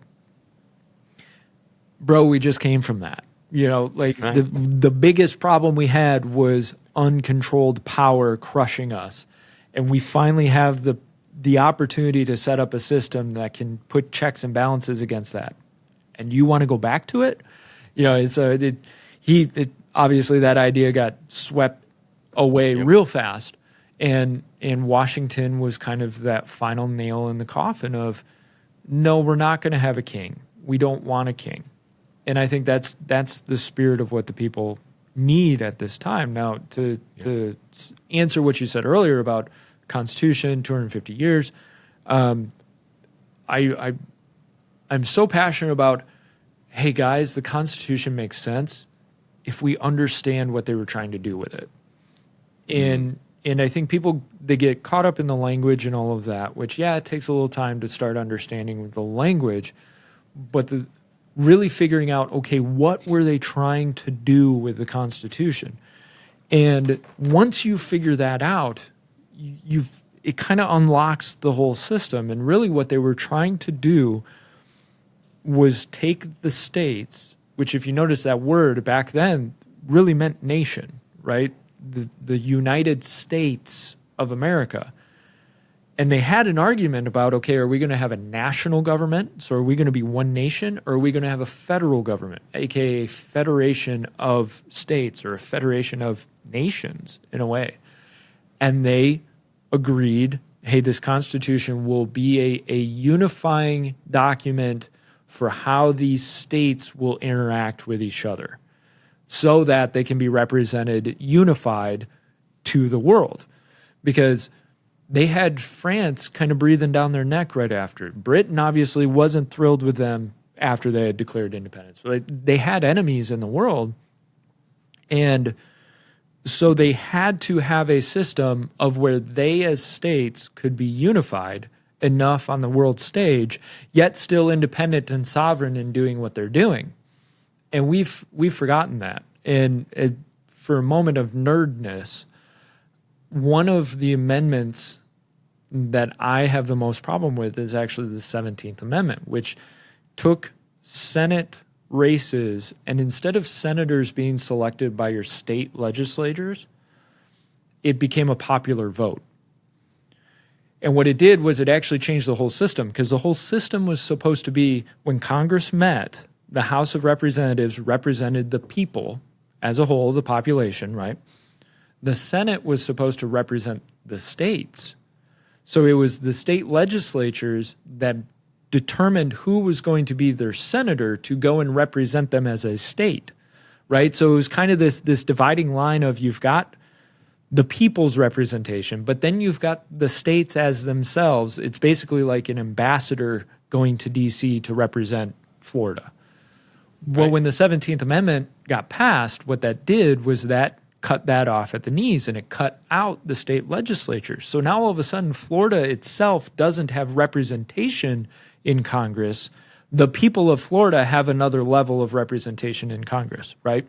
bro, we just came from that. Right. The biggest problem we had was uncontrolled power crushing us. And we finally have the opportunity to set up a system that can put checks and balances against that. And you want to go back to it? Obviously that idea got swept away real fast, and Washington was kind of that final nail in the coffin of, no, we're not going to have a king. We don't want a king, and I think that's the spirit of what the people need at this time. Now, to answer what you said earlier about Constitution, 250 years, I'm so passionate about, hey guys, the Constitution makes sense if we understand what they were trying to do with it. And I think people, they get caught up in the language and all of that, which, yeah, it takes a little time to start understanding the language, but really figuring out, okay, what were they trying to do with the Constitution? And once you figure that out, it kind of unlocks the whole system. And really what they were trying to do was take the states, which, if you notice that word back then, really meant nation, right? The United States of America. And they had an argument about, okay, are we going to have a national government? So are we going to be one nation, or are we going to have a federal government, aka a federation of states or a federation of nations in a way? And they agreed, hey, this Constitution will be a unifying document for how these states will interact with each other so that they can be represented unified to the world. Because they had France kind of breathing down their neck right after. Britain obviously wasn't thrilled with them after they had declared independence. They had enemies in the world, and so they had to have a system of where they as states could be unified enough on the world stage, yet still independent and sovereign in doing what they're doing. And we've forgotten that. And for a moment of nerdness, one of the amendments that I have the most problem with is actually the 17th Amendment, which took Senate races, and instead of senators being selected by your state legislatures, it became a popular vote. And what it did was it actually changed the whole system, because the whole system was supposed to be, when Congress met, the House of Representatives represented the people as a whole, the population, right? The Senate was supposed to represent the states. So it was the state legislatures that determined who was going to be their senator to go and represent them as a state, right? So it was kind of this dividing line of, you've got the people's representation, but then you've got the states as themselves. It's basically like an ambassador going to D.C. to represent Florida. Well, when the 17th Amendment got passed, what that did was that cut that off at the knees, and it cut out the state legislatures. So now all of a sudden, Florida itself doesn't have representation in Congress. The people of Florida have another level of representation in Congress, right?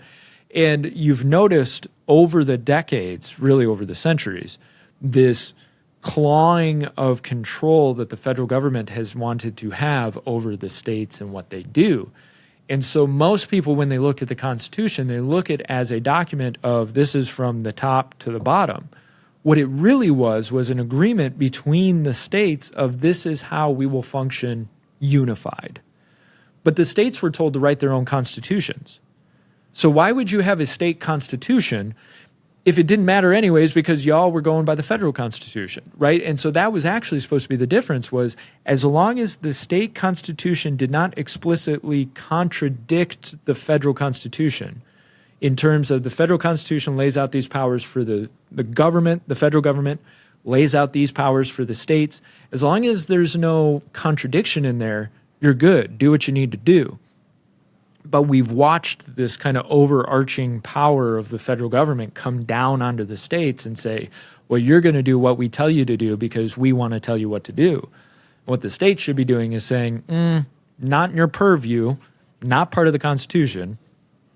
And you've noticed over the decades, really over the centuries, this clawing of control that the federal government has wanted to have over the states and what they do. And so most people, when they look at the Constitution, they look at it as a document of this is from the top to the bottom. What it really was an agreement between the states of this is how we will function unified. But the states were told to write their own constitutions. So why would you have a state constitution if it didn't matter anyways, because y'all were going by the federal constitution, right? And so that was actually supposed to be the difference, was as long as the state constitution did not explicitly contradict the federal constitution, in terms of the federal constitution lays out these powers for the government, the federal government lays out these powers for the states, as long as there's no contradiction in there, you're good. Do what you need to do. But we've watched this kind of overarching power of the federal government come down onto the states and say, well, you're going to do what we tell you to do because we want to tell you what to do. What the states should be doing is saying, not in your purview, not part of the Constitution.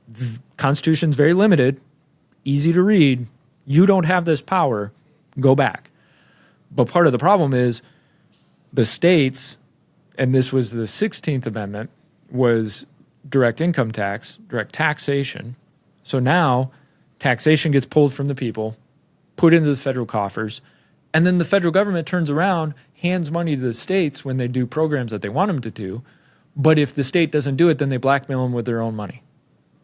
The Constitution's very limited, easy to read. You don't have this power. Go back. But part of the problem is the states, and this was the 16th Amendment, was direct income tax, direct taxation. So now taxation gets pulled from the people, put into the federal coffers, and then the federal government turns around, hands money to the states when they do programs that they want them to do. But if the state doesn't do it, then they blackmail them with their own money.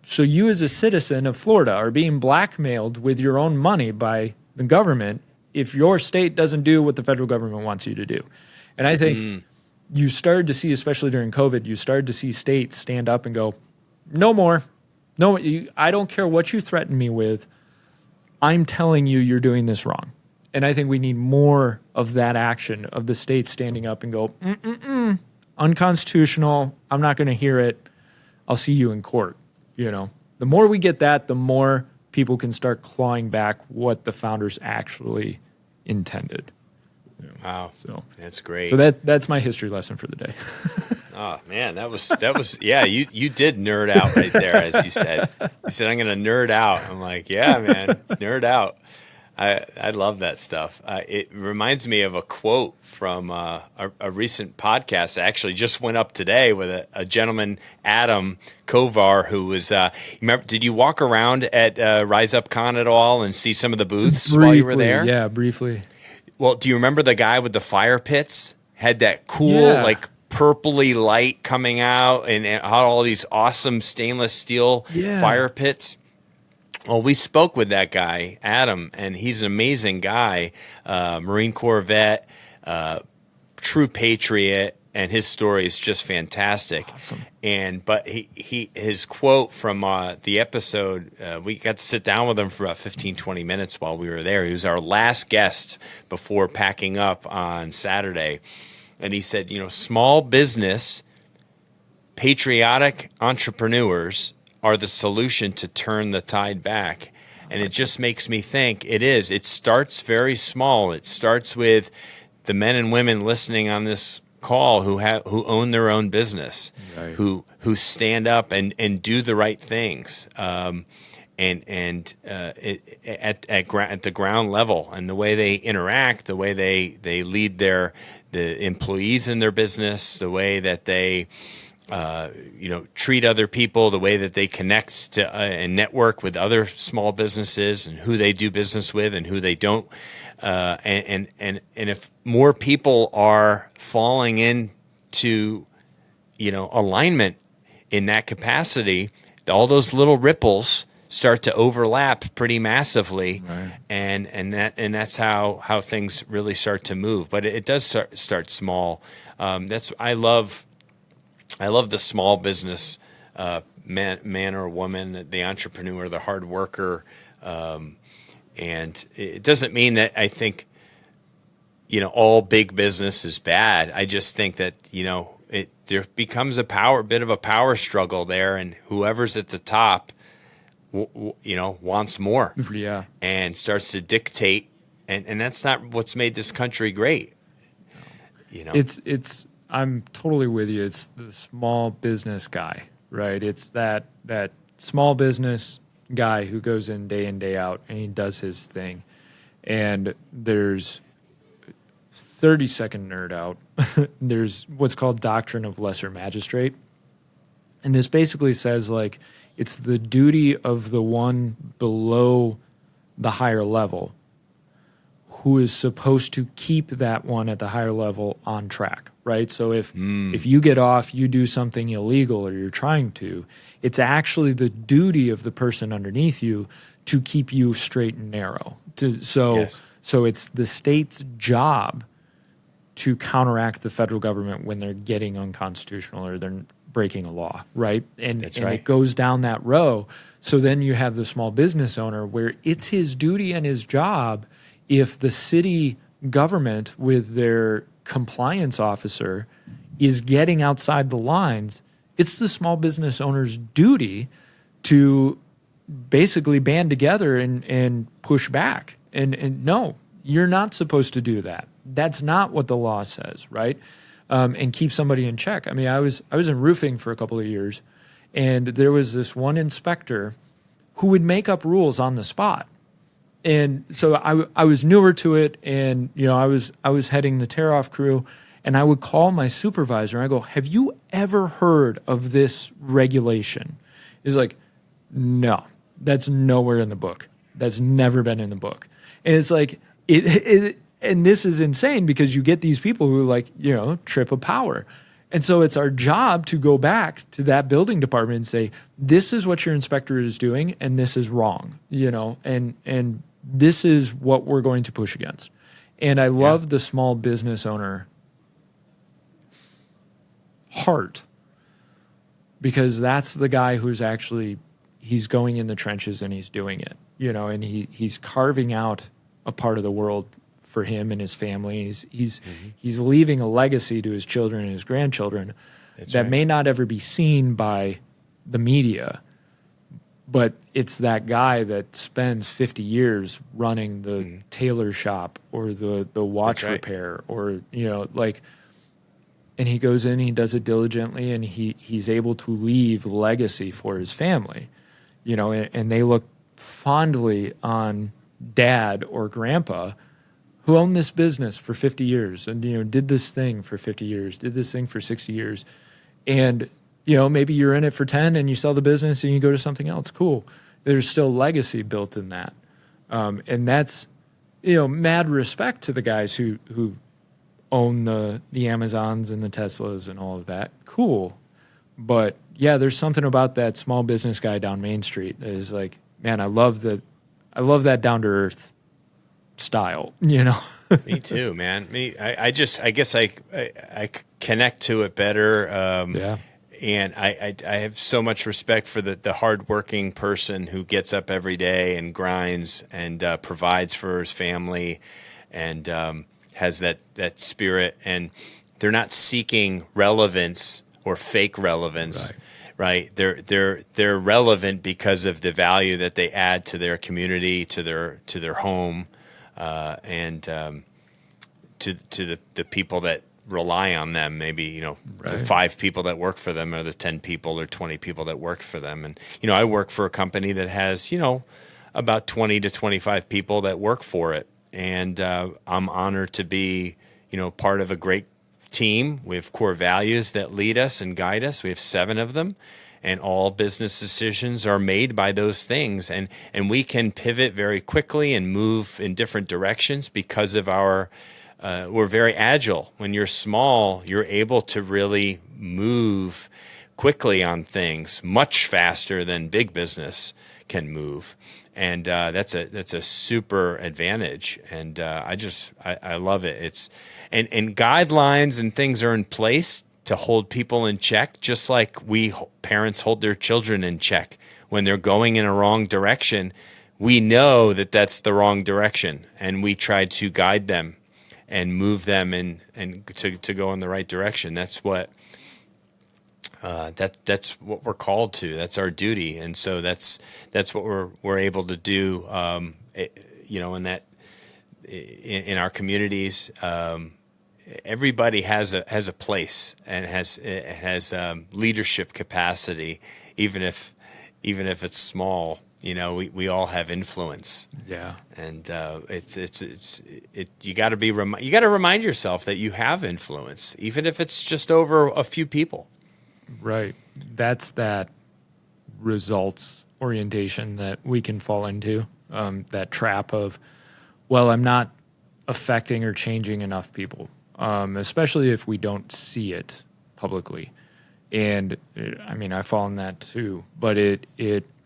So you as a citizen of Florida are being blackmailed with your own money by the government if your state doesn't do what the federal government wants you to do. And I think you started to see, especially during COVID, you started to see states stand up and go, no more. No, I don't care what you threaten me with. I'm telling you you're doing this wrong. And I think we need more of that action, of the states standing up and go, unconstitutional, I'm not going to hear it. I'll see you in court. You know, the more we get that, the more people can start clawing back what the founders actually intended. Wow. So that's great. So that's my history lesson for the day. Oh man, that was yeah, you did nerd out right there, as you said. You said I'm gonna nerd out. I'm like, yeah, man, nerd out. I love that stuff. It reminds me of a quote from a recent podcast that actually just went up today with a gentleman, Adam Kovar, who was, did you walk around at Rise Up Con at all and see some of the booths Briefly, while you were there? Yeah, briefly. Well, do you remember the guy with the fire pits? Had that cool, like, purpley light coming out and had all these awesome stainless steel fire pits? Well, we spoke with that guy, Adam, and he's an amazing guy, Marine Corps vet, true patriot, and his story is just fantastic. Awesome. But his quote from the episode, we got to sit down with him for about 15, 20 minutes while we were there. He was our last guest before packing up on Saturday. And he said, small business, patriotic entrepreneurs are the solution to turn the tide back. And it just makes me think it starts very small. It starts with the men and women listening on this call who own their own business, Right. who stand up and do the right things, at the ground level, and the way they interact, the way they lead the employees in their business, the way that they treat other people, the way that they connect to and network with other small businesses, and who they do business with and who they don't. And if more people are falling into, alignment in that capacity, all those little ripples start to overlap pretty massively, Right. and that's how things really start to move. But it does start small. I love the small business man or woman, the entrepreneur, the hard worker. And it doesn't mean that I think, all big business is bad. I just think that, there becomes a bit of a power struggle there, and whoever's at the top, wants more. Yeah. And starts to dictate. And that's not what's made this country great. I'm totally with you. It's the small business guy, right? It's that small business guy who goes in day out and he does his thing. And there's 30-second nerd out. There's what's called doctrine of lesser magistrate. And this basically says, like, it's the duty of the one below the higher level who is supposed to keep that one at the higher level on track, right? So if you get off, you do something illegal or you're trying to, it's actually the duty of the person underneath you to keep you straight and narrow. So it's the state's job to counteract the federal government when they're getting unconstitutional or they're breaking a law, right? And it goes down that row. So then you have the small business owner where it's his duty and his job. If the city government with their compliance officer is getting outside the lines, it's the small business owner's duty to basically band together and push back. And no, you're not supposed to do that. That's not what the law says, right? And keep somebody in check. I mean, I was in roofing for a couple of years, and there was this one inspector who would make up rules on the spot. And so I was newer to it, and I was heading the tear-off crew, and I would call my supervisor, and I go, "Have you ever heard of this regulation?" He's like, "No, that's nowhere in the book. That's never been in the book." And it's like, and this is insane because you get these people who trip a power. And so it's our job to go back to that building department and say, this is what your inspector is doing, and this is wrong, and this is what we're going to push against. And I love the small business owner heart, because that's the guy who's actually, he's going in the trenches and he's doing it, and he's carving out a part of the world for him and his family. He's leaving a legacy to his children and his grandchildren that may not ever be seen by the media, but it's that guy that spends 50 years running the tailor shop or the watch repair or, and he goes in, he does it diligently, and he's able to leave legacy for his family, and they look fondly on dad or grandpa who owned this business for 50 years and, did this thing for 50 years, did this thing for 60 years. And, maybe you're in it for 10 and you sell the business and you go to something else. Cool. There's still legacy built in that. And that's, mad respect to the guys who own the Amazons and the Teslas and all of that. Cool. But yeah, there's something about that small business guy down Main Street that is like, man, I love that down to earth style, Me too, man. I guess I connect to it better. And I have so much respect for the hardworking person who gets up every day and grinds and provides for his family and has that spirit. And they're not seeking relevance or fake relevance. Right. They're relevant because of the value that they add to their community, to their home. And to the people that rely on them, maybe, the Right. 5 people that work for them or the 10 people or 20 people that work for them. And, I work for a company that has, about 20 to 25 people that work for it. And I'm honored to be, part of a great team. We have core values that lead us and guide us. We have 7 of them. And all business decisions are made by those things. And we can pivot very quickly and move in different directions because of our we're very agile. When you're small, you're able to really move quickly on things much faster than big business can move, and that's a super advantage. And I love it. It's and guidelines and things are in place to hold people in check, just like parents hold their children in check when they're going in a wrong direction. We know that that's the wrong direction, and we try to guide them and move them and to go in the right direction. That's what that's what we're called to. That's our duty, and so that's what we're able to do. In our communities, everybody has a place and has leadership capacity, even if it's small. We all have influence. Yeah. And you got to remind yourself that you have influence, even if it's just over a few people. Right. That's that results orientation that we can fall into, that trap of, well, I'm not affecting or changing enough people, especially if we don't see it publicly. And I fall in that too, but it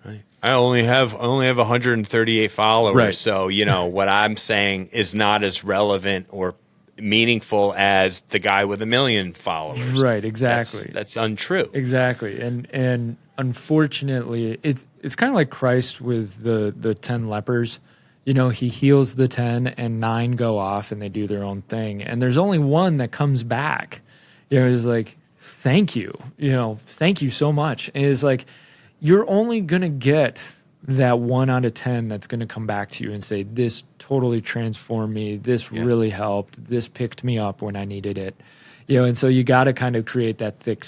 Right. I only have 138 followers, right. So what I'm saying is not as relevant or meaningful as the guy with 1 million followers. Right, exactly. That's untrue. Exactly, and unfortunately, it's kind of like Christ with the 10 lepers. He heals the 10, and 9 go off and they do their own thing, and there's only one that comes back. It's like, thank you, thank you so much. And it's like, you're only going to get that 1 out of 10 that's going to come back to you and say, this totally transformed me. This Yes. really helped. This picked me up when I needed it. And so you got to kind of create that thick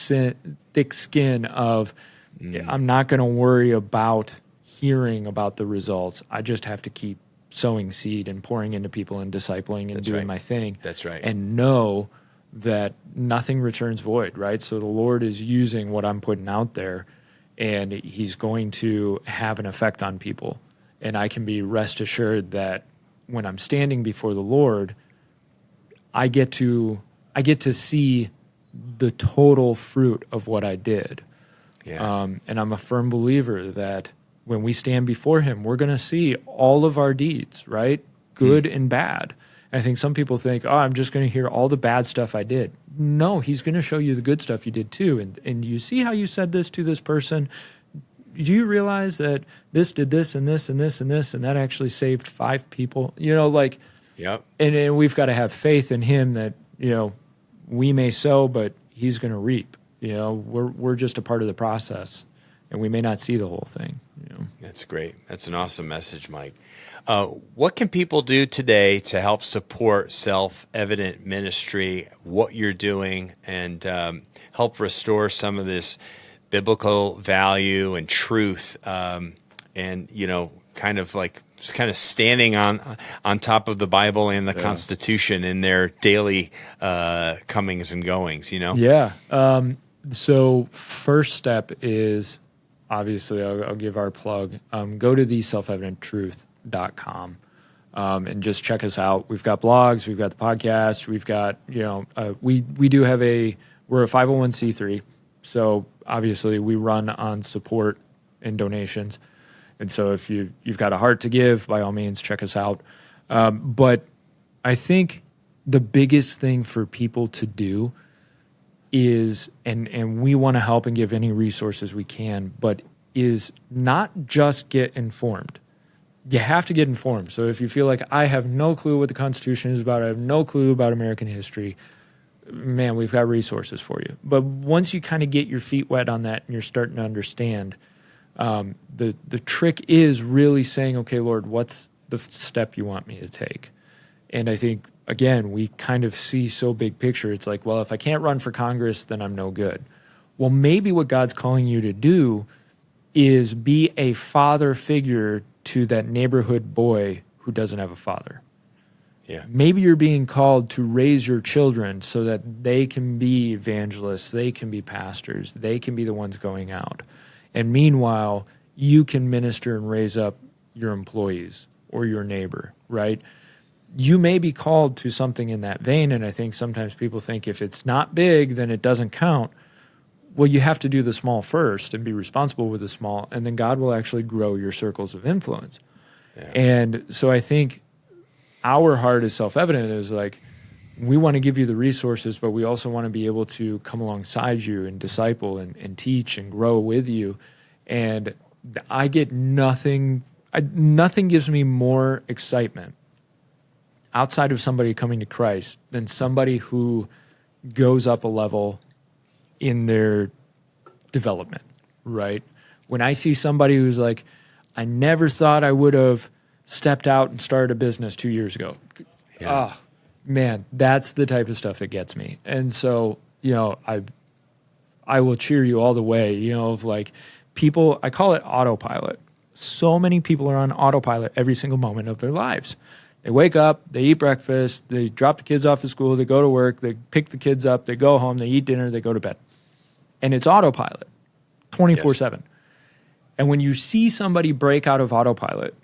skin of, I'm not going to worry about hearing about the results. I just have to keep sowing seed and pouring into people and discipling and That's doing right. my thing. That's right. And know that nothing returns void, right? So the Lord is using what I'm putting out there, and he's going to have an effect on people. And I can be rest assured that when I'm standing before the Lord, I get to see the total fruit of what I did. Yeah. And I'm a firm believer that when we stand before him, we're going to see all of our deeds, right? Good and bad. And I think some people think, I'm just going to hear all the bad stuff I did. No, he's going to show you the good stuff you did too. And you see how you said this to this person? Do you realize that this did this and this and this and this, and that actually saved 5 people? Yep. And we've got to have faith in him that, we may sow, but he's going to reap. We're just a part of the process, and we may not see the whole thing. That's great. That's an awesome message, Mike. What can people do today to help support Self-Evident Ministry, what you're doing, and help restore some of this biblical value and truth, and kind of standing on top of the Bible and the Constitution in their daily comings and goings? Yeah. So first step is, obviously, I'll give our plug. Go to theselfevidenttruth.com and just check us out. We've got blogs, we've got the podcast, we've got, we do have we're a 501c3. So obviously we run on support and donations. And so if you've got a heart to give, by all means, check us out. But I think the biggest thing for people to do is, and we want to help and give any resources we can, but is not just get informed. You have to get informed. So if you feel like, I have no clue what the Constitution is about, I have no clue about American history, man, we've got resources for you. But once you kind of get your feet wet on that and you're starting to understand, the trick is really saying, okay, Lord, what's the step you want me to take? And I think again, we kind of see so big picture. It's like, well, if I can't run for Congress, then I'm no good. Well, maybe what God's calling you to do is be a father figure to that neighborhood boy who doesn't have a father. Yeah. Maybe you're being called to raise your children so that they can be evangelists, they can be pastors, they can be the ones going out. And meanwhile, you can minister and raise up your employees or your neighbor, right? You may be called to something in that vein, and I think sometimes people think if it's not big, then it doesn't count. Well, you have to do the small first and be responsible with the small, and then God will actually grow your circles of influence. Yeah. And so I think our heart is self-evident is like, we want to give you the resources, but we also want to be able to come alongside you and disciple and teach and grow with you. And I get nothing gives me more excitement outside of somebody coming to Christ than somebody who goes up a level in their development, right? When I see somebody who's like, I never thought I would have stepped out and started a business 2 years ago. Yeah. Oh, man, that's the type of stuff that gets me. And so, I will cheer you all the way, of like people, I call it autopilot. So many people are on autopilot every single moment of their lives. They wake up, they eat breakfast, they drop the kids off at school, they go to work, they pick the kids up, they go home, they eat dinner, they go to bed. And it's autopilot, 24/7. Yes. And when you see somebody break out of autopilot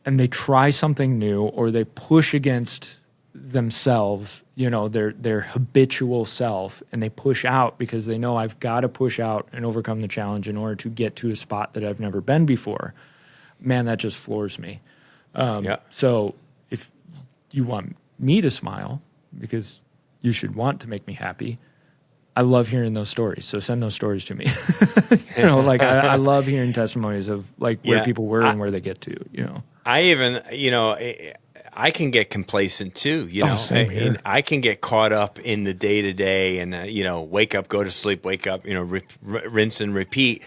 and they try something new or they push against themselves, their habitual self, and they push out because they know I've got to push out and overcome the challenge in order to get to a spot that I've never been before, man, that just floors me. So if you want me to smile, because you should want to make me happy, I love hearing those stories. So send those stories to me. I love hearing testimonies of like where people were and where they get to, I even, I can get complacent too, Same here. And I can get caught up in the day to day and, wake up, go to sleep, wake up, rinse and repeat.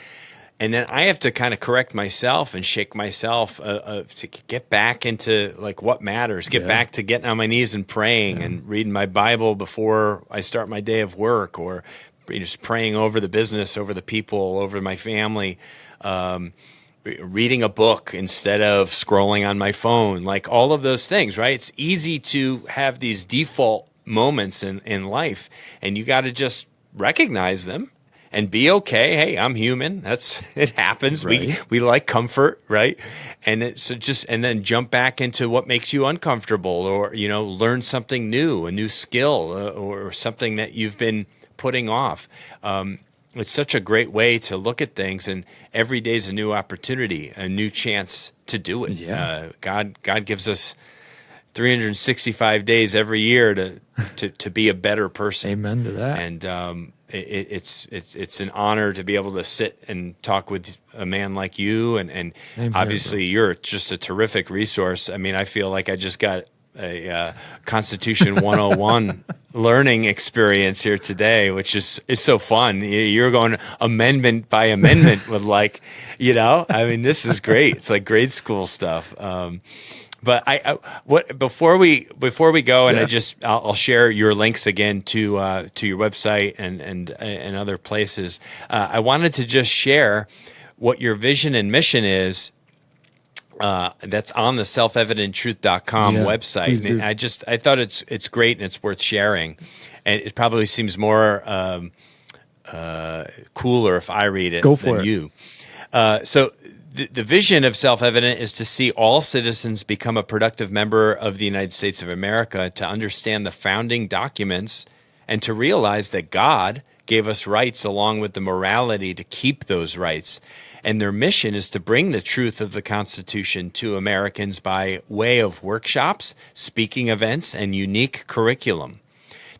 And then I have to kind of correct myself and shake myself to get back into like what matters, get back to getting on my knees and praying and reading my Bible before I start my day of work, or just praying over the business, over the people, over my family, reading a book instead of scrolling on my phone, like all of those things, right? It's easy to have these default moments in life, and you got to just recognize them and be okay. Hey, I'm human. It happens. Right. We like comfort, right? And and then jump back into what makes you uncomfortable, or learn something new, a new skill, or something that you've been putting off. It's such a great way to look at things, and every day is a new opportunity, a new chance to do it. Yeah. God gives us 365 days every year to be a better person. Amen to that. And it's an honor to be able to sit and talk with a man like you, and obviously you're just a terrific resource. I mean, I feel like I just got a Constitution 101 learning experience here today, which is so fun. You're going amendment by amendment with I mean, this is great. It's like grade school stuff. But before we go, and I'll share your links again to your website and other places. I wanted to just share what your vision and mission is. That's on the selfevidenttruth.com website. And I thought it's great and it's worth sharing. And it probably seems more cooler if I read it than you. So the vision of Self-Evident is to see all citizens become a productive member of the United States of America, to understand the founding documents, and to realize that God gave us rights along with the morality to keep those rights. And their mission is to bring the truth of the Constitution to Americans by way of workshops, speaking events, and unique curriculum,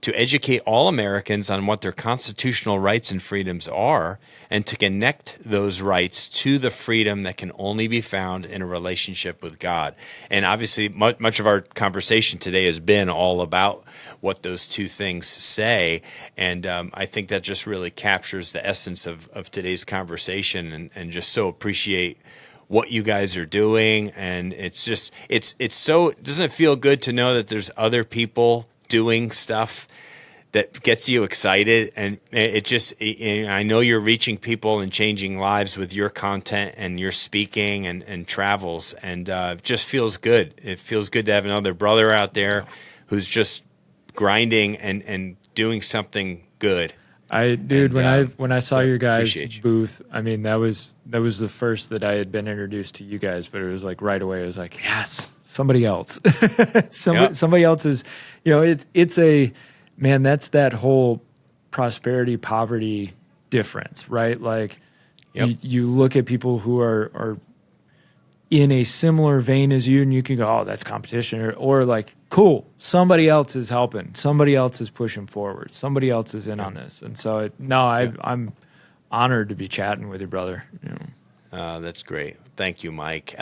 to educate all Americans on what their constitutional rights and freedoms are, and to connect those rights to the freedom that can only be found in a relationship with God. And obviously, much of our conversation today has been all about what those two things say. And I think that just really captures the essence of today's conversation, and just so appreciate what you guys are doing. And it's just, doesn't it feel good to know that there's other people doing stuff that gets you excited? And I know you're reaching people and changing lives with your content and your speaking and travels, and it just feels good. It feels good to have another brother out there who's just grinding and doing something good. When I saw your guys' booth, I mean, that was the first that I had been introduced to you guys, but it was like right away, it was like, yes, somebody else. Somebody else is, man, that's that whole prosperity, poverty difference, right? Like you look at people who are in a similar vein as you, and you can go, oh, that's competition, or like, cool, somebody else is helping, somebody else is pushing forward, somebody else is in on this. And so I'm honored to be chatting with you, brother. That's great. Thank you, Mike.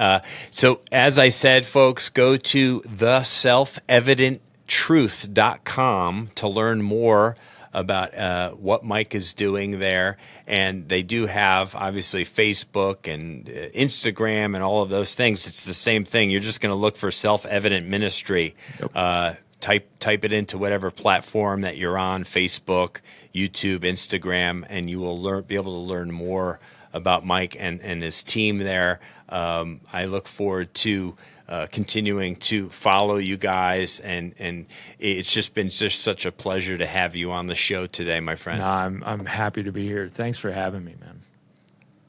So as I said, folks, go to theselfevidenttruth.com to learn more about what Mike is doing there. And they do have, obviously, Facebook and Instagram and all of those things. It's the same thing. You're just going to look for Self-Evident Ministry. Yep. Type it into whatever platform that you're on, Facebook, YouTube, Instagram, and you will be able to learn more about Mike and his team there. I look forward to continuing to follow you guys, and it's just been such a pleasure to have you on the show today, my friend. No, I'm happy to be here. Thanks for having me, man.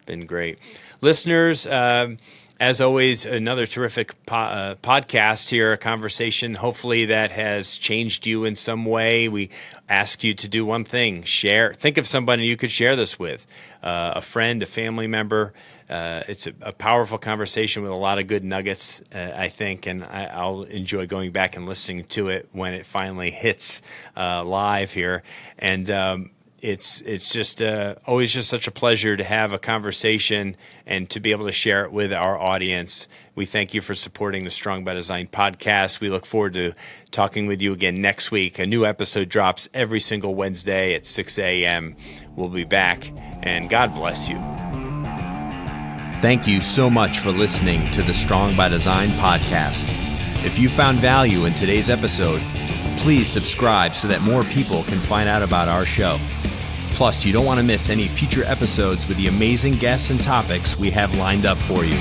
Been great. Listeners, as always, another terrific podcast here, a conversation hopefully that has changed you in some way. We ask you to do one thing: think of somebody you could share this with, a friend, a family member. It's a powerful conversation with a lot of good nuggets, I think, and I'll enjoy going back and listening to it when it finally hits live here. And it's just always just such a pleasure to have a conversation and to be able to share it with our audience. We thank you for supporting the Strong by Design podcast. We look forward to talking with you again next week. A new episode drops every single Wednesday at 6 a.m. We'll be back, and God bless you. Thank you so much for listening to the Strong by Design podcast. If you found value in today's episode, please subscribe so that more people can find out about our show. Plus, you don't want to miss any future episodes with the amazing guests and topics we have lined up for you.